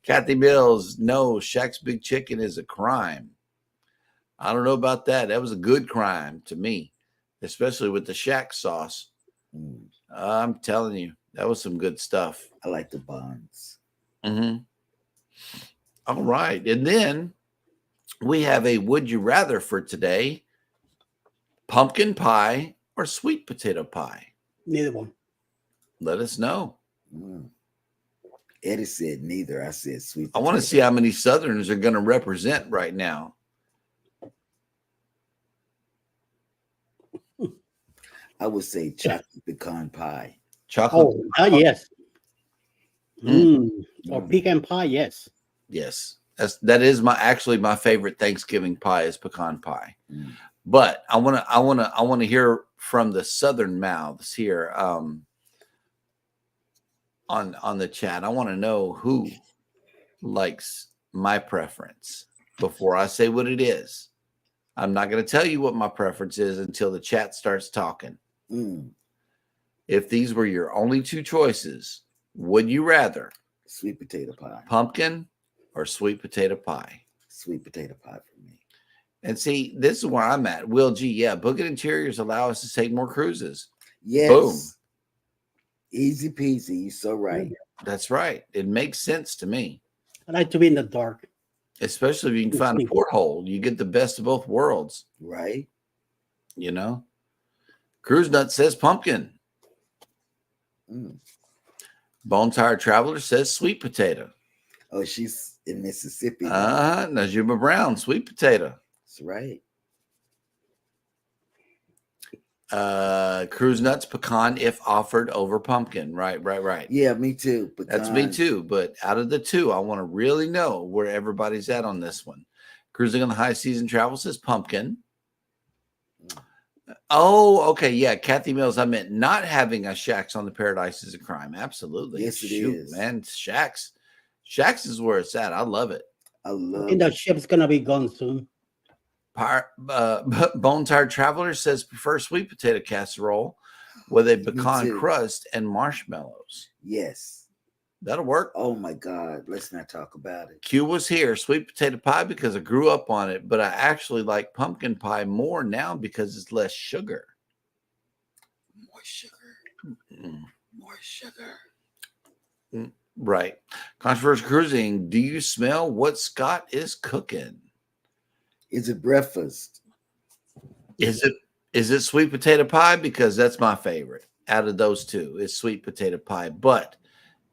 Kathy Mills, no, Shaq's Big Chicken is a crime. I don't know about that. That was a good crime to me, especially with the Shaq sauce. I'm telling you, that was some good stuff. I like the buns. All right. And then we have a would you rather for today. Pumpkin pie or sweet potato pie? Neither one. Let us know. Eddie said neither. I said sweet potato. I want to see how many Southerners are going to represent right now. I would say chocolate pecan pie. Chocolate. Yes. Or pecan pie, yes. Yes. That is my favorite Thanksgiving pie is pecan pie. But I want to hear from the Southern mouths here on the chat. I want to know who likes my preference before I say what it is. I'm not going to tell you what my preference is until the chat starts talking. If these were your only two choices, would you rather sweet potato pie, pumpkin, or sweet potato pie? Sweet potato pie for me. And see, this is where I'm at. Will G, yeah, Booking Interiors allow us to take more cruises. Yes. Boom. Easy peasy. You're so right. That's right. It makes sense to me. I like to be in the dark. Especially if you can find a porthole. You get the best of both worlds. Right. You know? Cruise Nut says pumpkin. Bone Tired Traveler says sweet potato. Oh, she's in Mississippi. Najuma Brown, sweet potato. That's right. Cruise Nuts, pecan if offered over pumpkin. Right. Yeah, me too. Pecan. That's me too. But out of the two, I want to really know where everybody's at on this one. Cruising on the High Season Travel says pumpkin. Oh, okay. Yeah. Kathy Mills, I meant not having a Shaq's on the Paradise is a crime. Absolutely. Yes, it is. Man. Shaq's is where it's at. I love it. I love think that ship's going to be gone soon. Bone Tired Traveler says prefer sweet potato casserole with a pecan crust and marshmallows. Yes. That'll work. Oh my God. Let's not talk about it. Q was here. Sweet potato pie because I grew up on it, but I actually like pumpkin pie more now because it's less sugar. More sugar. More sugar. Right. Controversial Cruising. Do you smell what Scott is cooking? Is it breakfast? Is it sweet potato pie? Because that's my favorite out of those two. It's sweet potato pie. But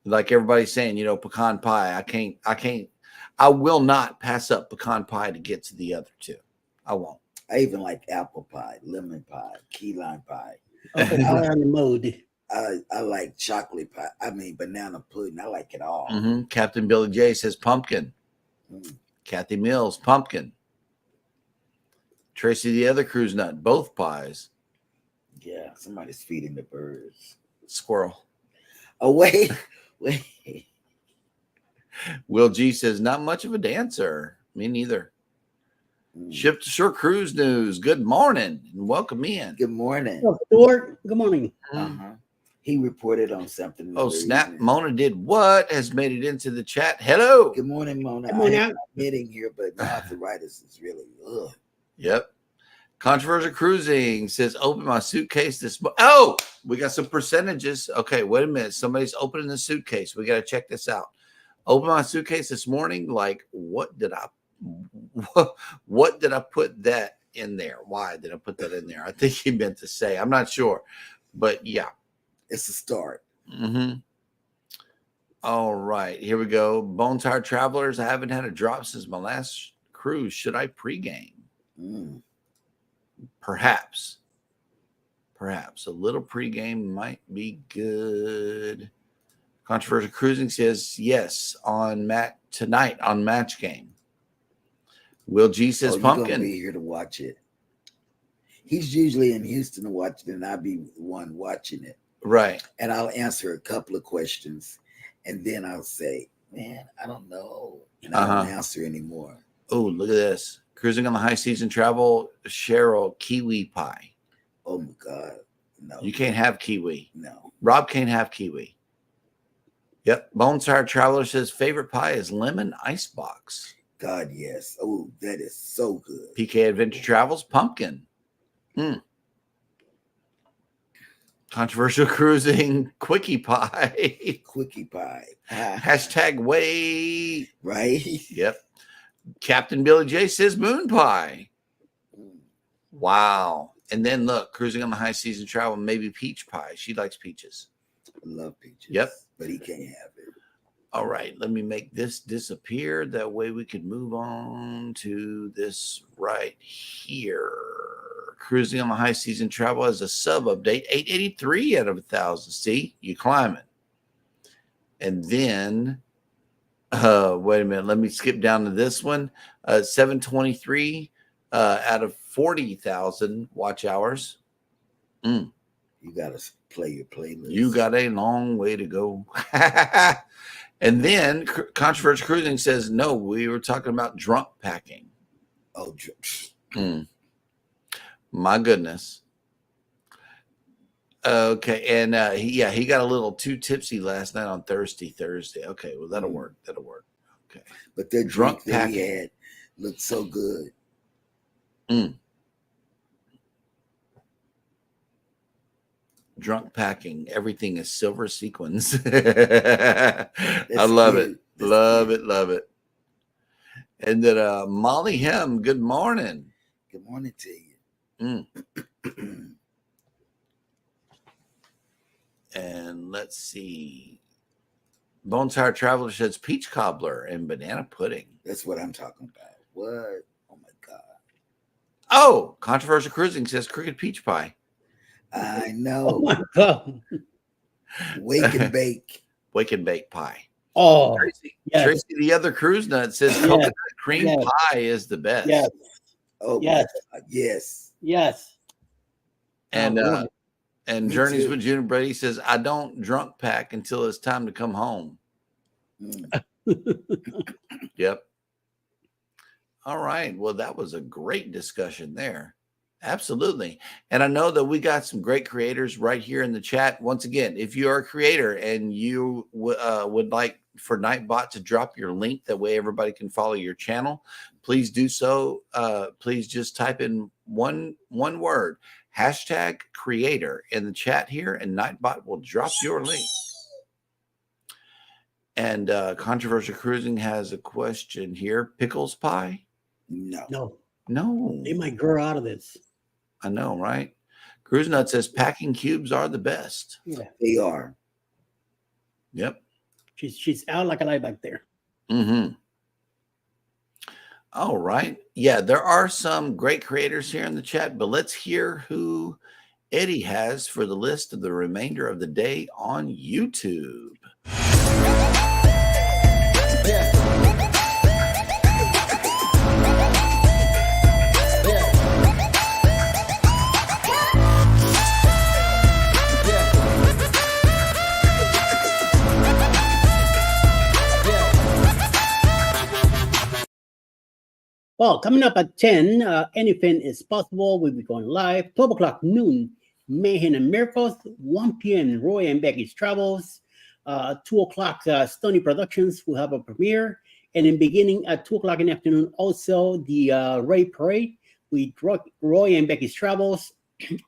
like everybody's saying, pecan pie. I will not pass up pecan pie to get to the other two. I won't. I even like apple pie, lemon pie, key lime pie. Okay, I'm in the mode. I like chocolate pie. I mean, banana pudding. I like it all. Captain Billy J says pumpkin. Kathy Mills, pumpkin. Tracy, the other cruise nut, both pies. Yeah, somebody's feeding the birds. Squirrel. Oh, wait. Will G says, not much of a dancer. Me neither. Ship to Shore Cruise News. Good morning and welcome in. Good morning. Oh, Stuart, good morning. He reported on something. Oh, snap. Mona did what? Has made it into the chat. Hello. Good morning, Mona. Good morning. I'm admitting here, but arthritis is really ugh. Yep. Controversial Cruising says, open my suitcase Oh, we got some percentages. Okay, wait a minute. Somebody's opening the suitcase. We got to check this out. Opened my suitcase this morning. Like, what did I put that in there? Why did I put that in there? I think he meant to say. I'm not sure, but yeah, it's a start. Mm-hmm. All right, here we go. Bone Tired Travelers. I haven't had a drop since my last cruise. Should I pregame? Perhaps a little pregame might be good. Controversial Cruising says yes on tonight on Match Game. Will G says Pumpkin. You're gonna be here to watch it. He's usually in Houston to watch it, and I'll be the one watching it. Right. And I'll answer a couple of questions, and then I'll say, "Man, I don't know," and I don't answer anymore. Oh, look at this. Cruising on the High Season Travel, Cheryl, kiwi pie. Oh my God. No. You can't have kiwi. No. Rob can't have kiwi. Yep. Bone Tired Traveler says favorite pie is lemon icebox. God, yes. Oh, that is so good. PK Adventure Travels, pumpkin. Controversial Cruising, quickie pie. Quickie pie. Hashtag wait. Right? Yep. Captain Billy J says moon pie. Wow. And then look, Cruising on the High Season Travel, maybe peach pie. She likes peaches. I love peaches. Yep. But he can't have it. All right. Let me make this disappear. That way we can move on to this right here. Cruising on the High Season Travel as a sub update, 883 out of 1,000. See, you climbing. And then, wait a minute. Let me skip down to this one. 723 out of 40,000 watch hours. You got to play your playlist. You got a long way to go. And then Controversial Cruising says, no, we were talking about drunk packing. Oh, my goodness. Okay. And he got a little too tipsy last night on Thursday. Okay. Well, that'll work. Okay. But the drunk that he had looked so good. Drunk packing. Everything is silver sequins. I love it. Love it. And then Molly Hem, good morning. Good morning to you. And let's see. Bone Tired Traveler says peach cobbler and banana pudding. That's what I'm talking about. What? Oh my God. Oh, Controversial Cruising says crooked peach pie. I know. Oh my God. Wake and bake. Wake and bake pie. Oh, Tracy, yes. Tracy the other cruise nut says coconut cream pie is the best. Yes. Oh yes. Yes. Yes. And Me Journeys too. with Junior Brady says, I don't drunk pack until it's time to come home. Yep. All right. Well, that was a great discussion there. Absolutely. And I know that we got some great creators right here in the chat. Once again, if you are a creator and you would like for Nightbot to drop your link, that way everybody can follow your channel, please do so. Please just type in one word, #creator in the chat here, and Nightbot will drop your link. And Controversial Cruising has a question here. Pickles pie? No. Leave my girl out of this. I know, right? Cruise Nut says packing cubes are the best. Yeah. They are. Yep. She's out like a light back there. All right. Yeah, there are some great creators here in the chat, but let's hear who Eddie has for the list of the remainder of the day on YouTube. Well, coming up at 10, anything is possible. We'll be going live. 12 o'clock noon, Mayhem and Miracles. 1 p.m., Roy and Becky's Travels. 2 o'clock, Stony Productions will have a premiere. And then beginning at 2 o'clock in the afternoon, also the Ray Parade with Roy and Becky's Travels.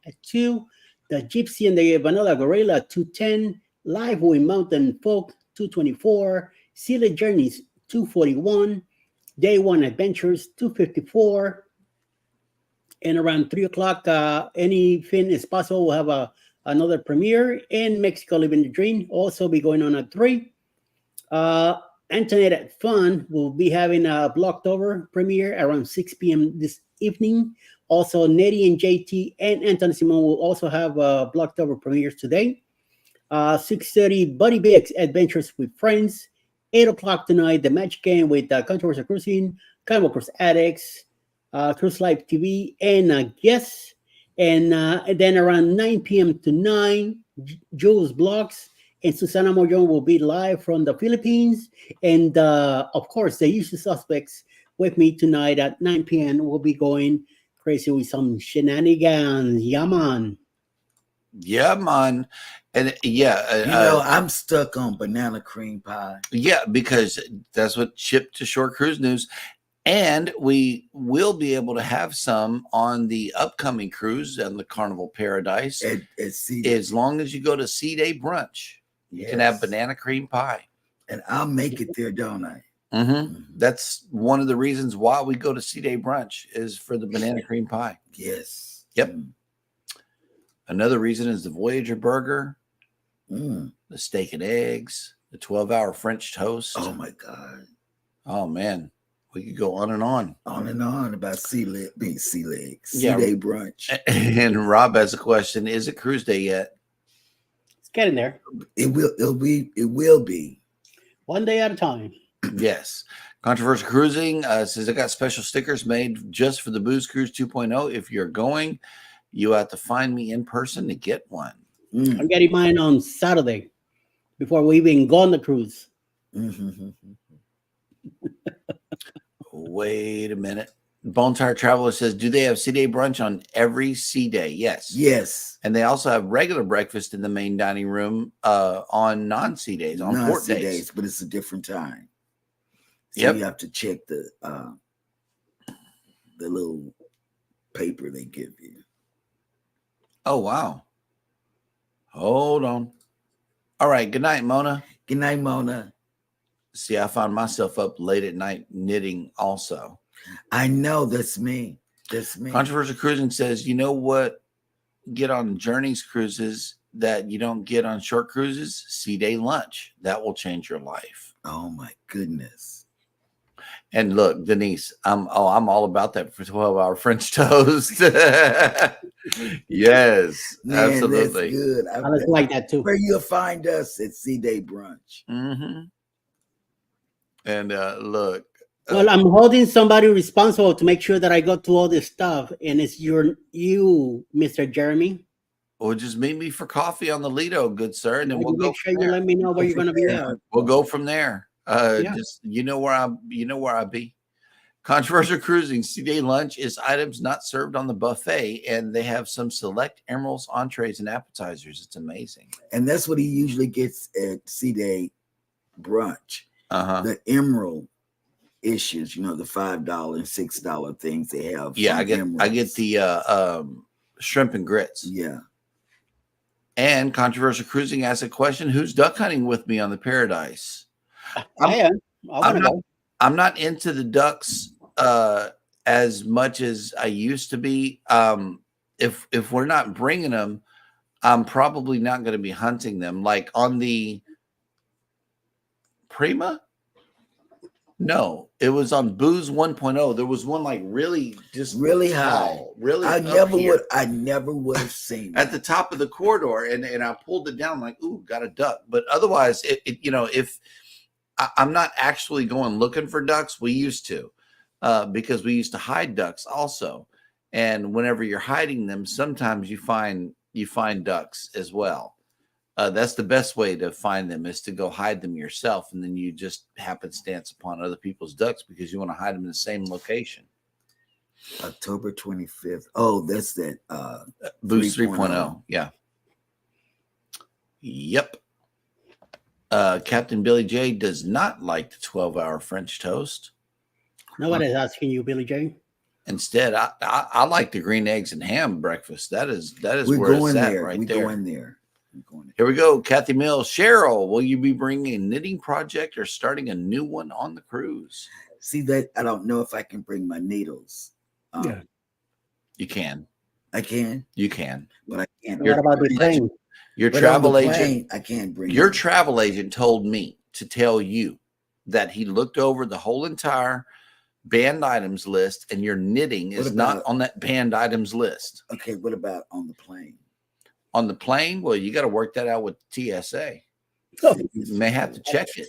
At 2, the Gypsy and the Vanilla Gorilla, 2:10. Live with Mountain Folk, 2:24. Sea Journeys 241, Day One Adventures 254, and around 3 o'clock, anything is possible. We'll have another premiere in Mexico Living the Dream. Also be going on at 3. Antoinette at Fun will be having a Blocktober premiere around 6 p.m. this evening. Also, Nettie and JT and Anthony Simone will also have Blocktober premieres today. 6:30, Buddy Biggs Adventures with Friends. 8 o'clock tonight, The Magic Game with Controversial Cruising, Carnival Cruise Addicts, Cruise Life TV, and guests. And then around 9 p.m. tonight, Jules Blocks and Susana Moyon will be live from the Philippines. And of course, the usual suspects with me tonight at 9 p.m. will be going crazy with some shenanigans. Yaman. Yeah, man. And I'm stuck on banana cream pie. Yeah, because that's what shipped to Shore Cruise News. And we will be able to have some on the upcoming cruise on the Carnival Paradise. At as long as you go to Sea Day Brunch, you can have banana cream pie. And I'll make it there, don't I? Mm-hmm. That's one of the reasons why we go to Sea Day Brunch is for the banana cream pie. Yes. Yep. Another reason is the Voyager burger, the steak and eggs, the 12-hour French toast. Oh, my God. Oh, man. We could go on and on. On and on about sea legs. Sea Yeah. Day Brunch. And Rob has a question. Is it cruise day yet? It's getting there. It will be. One day at a time. Yes. Controversial Cruising says I got special stickers made just for the Booze Cruise 2.0. If you're going, you have to find me in person to get one. I'm getting mine on Saturday before we even go on the cruise. Wait a minute. Bone Tire Traveler says, do they have Sea Day Brunch on every Sea Day? Yes. Yes. And they also have regular breakfast in the main dining room on non-Sea days, on port days. But it's a different time. So you have to check the little paper they give you. Oh, wow. Hold on. All right. Good night, Mona. Good night, Mona. See, I found myself up late at night knitting also. I know. That's me. That's me. Controversial Cruising says, you know what? Get on Journeys cruises that you don't get on short cruises? Sea Day lunch. That will change your life. Oh, my goodness. And look, Denise, I'm all about that for 12-hour French toast. Yes, Man, absolutely. That's good. I like that too. Where you'll find us at Sea Day Brunch. Mm-hmm. And look. Well, I'm holding somebody responsible to make sure that I go to all this stuff, and it's you, Mr. Jeremy. Well, just meet me for coffee on the Lido, good sir, and then we'll go. Make sure you let me know where you're going to be at. We'll go from there. Just you know where I be. Controversial Cruising Sea Day lunch is items not served on the buffet, and they have some select emeralds, entrees, and appetizers. It's amazing. And that's what he usually gets at Sea Day Brunch. The emerald issues, the $5 and $6 things they have. Yeah, I get the shrimp and grits. Yeah. And Controversial Cruising asks a question: who's duck hunting with me on the Paradise? I am. I'm not into the ducks as much as I used to be. If we're not bringing them, I'm probably not going to be hunting them. Like on the Prima? No, it was on Booze 1.0. There was one like really high. Really, I never would have seen at the top of the corridor, and I pulled it down like, ooh, got a duck. But otherwise, if I'm not actually going looking for ducks, we used to, because we used to hide ducks also. And whenever you're hiding them, sometimes you find ducks as well. That's the best way to find them, is to go hide them yourself, and then you just happenstance upon other people's ducks because you want to hide them in the same location. October 25th. Oh, that's that Boost 3.0. Yeah. Yep. Captain Billy J does not like the 12-hour French toast. Nobody's asking you, Billy J. Instead, I like the green eggs and ham breakfast. That is We're where going it's at there. right We're there. going there. We're going to. Here we go. Kathy Mills. Cheryl, will you be bringing a knitting project or starting a new one on the cruise? See that? I don't know if I can bring my needles. Yeah. You can. I can, You can. but I can't. What about the plane? Your But on travel the agent. plane, I can't bring. Your them. travel agent told me to tell you that he looked over the whole entire banned items list, and your knitting What is not about- on that banned items list. Okay, what about on the plane? On the plane, well, you got to work that out with TSA. Oh, You may have to check it.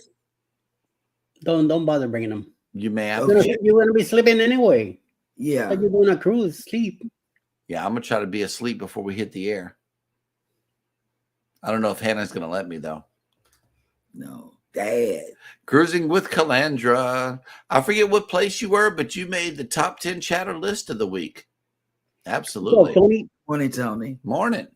don't bother bringing them. You may have Okay. to. You're gonna be sleeping anyway. Yeah. Like you're doing a cruise, sleep. Yeah, I'm gonna try to be asleep before we hit the air. I don't know if Hannah's gonna let me though. No, Dad. Cruising with Calandra. I forget what place you were, but you made the top 10 chatter list of the week. Absolutely. So, Tony, Morning, Tony. Morning.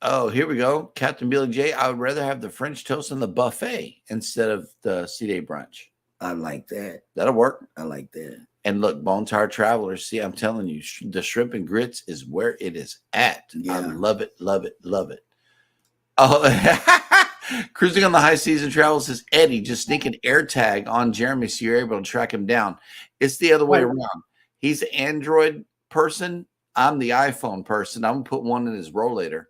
Oh, here we go. Captain Billy J. I would rather have the French toast on the buffet instead of the C-Day brunch. I like that. That'll work. I like that. And look, Bone Tired Travelers, see, I'm telling you, the shrimp and grits is where it is at. Yeah. I love it, love it, love it. Oh, Cruising on the High Season Travel says, Eddie, just sneak an air tag on Jeremy so you're able to track him down. It's the other way Right. around. He's an Android person. I'm the iPhone person. I'm going to put one in his rollator.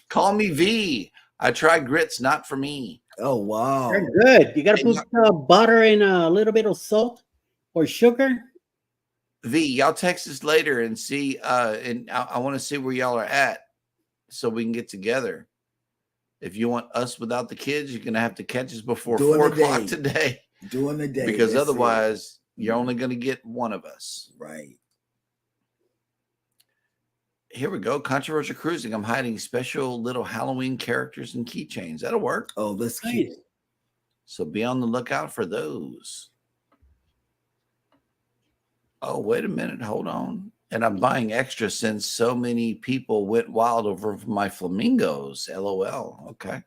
Call me V. I tried grits, not for me. Oh, wow. they're good. You gotta put butter and a little bit of salt or sugar. V, y'all text us later and see. And I want to see where y'all are at so we can get together. If you want us without the kids, you're going to have to catch us before During 4 the o'clock day. today. During the day. Because that's it. otherwise, you're only going to get one of us. Right. Here we go. Controversial Cruising. I'm hiding special little Halloween characters and keychains. That'll work. Oh, that's cute. Nice. So be on the lookout for those. Oh, wait a minute. Hold on. And I'm buying extra since so many people went wild over my flamingos. LOL. Okay.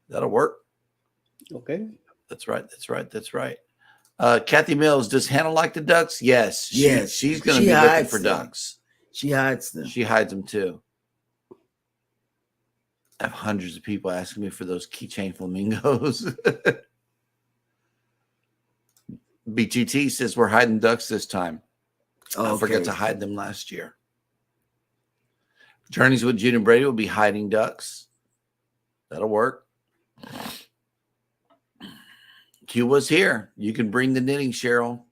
That'll work. Okay. That's right. That's right. That's right. Kathy Mills, does Hannah like the ducks? Yes. Yes. She's going to She be looking hides for them. ducks. She hides them. She hides them too. I have hundreds of people asking me for those keychain flamingos. BTT says we're hiding ducks this time. I forgot Okay. to hide them last year. Journeys with June and Brady will be hiding ducks. That'll work. Q was here. You can bring the knitting, Cheryl.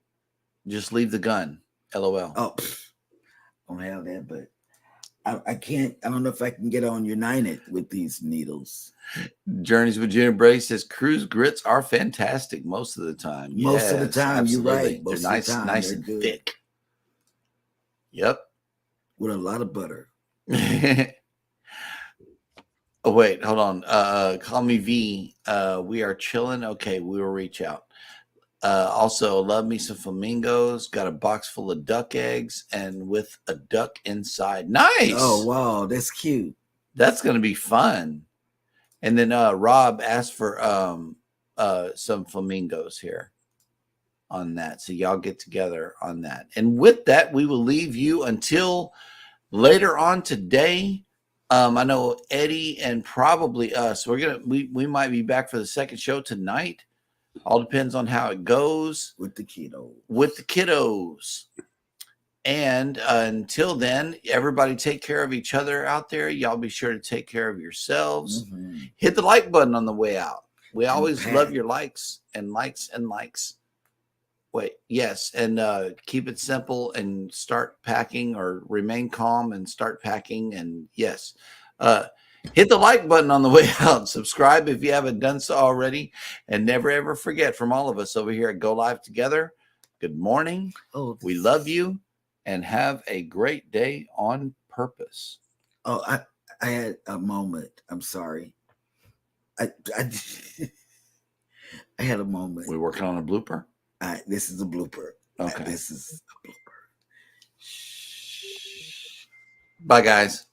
Just leave the gun. LOL. Oh, I don't have that, but I can't. I don't know if I can get on United with these needles. Journeys with June and Brady says cruise grits are fantastic most of the time. Most of the Yes, time, you're right. absolutely. Most They're of the time, nice they're and good. thick. Yep. With a lot of butter. Oh, wait, hold on. Call me V. We are chilling. Okay, we will reach out. Also, love me some flamingos. Got a box full of duck eggs and with a duck inside. Nice. Oh, wow. That's cute. That's going to be fun. And then Rob asked for some flamingos here on that. So y'all get together on that. And with that, we will leave you until later on today. I know Eddie and probably us. We might be back for the second show tonight. All depends on how it goes With the keto. with the kiddos. And until then, everybody take care of each other out there. Y'all be sure to take care of yourselves. Mhm. Hit the like button on the way out. We always pat. love your likes and likes and likes. Wait, yes. And keep it simple and start packing, or remain calm and start packing. And yes, hit the like button on the way out. Subscribe if you haven't done so already. And never, ever forget, from all of us over here at Go Live Together, good morning. Oh, We love you and have a great day on purpose. Oh, I had a moment. I'm sorry. I I had a moment. We're working on a blooper. This is a blooper. Okay. This is a blooper. Bye, guys.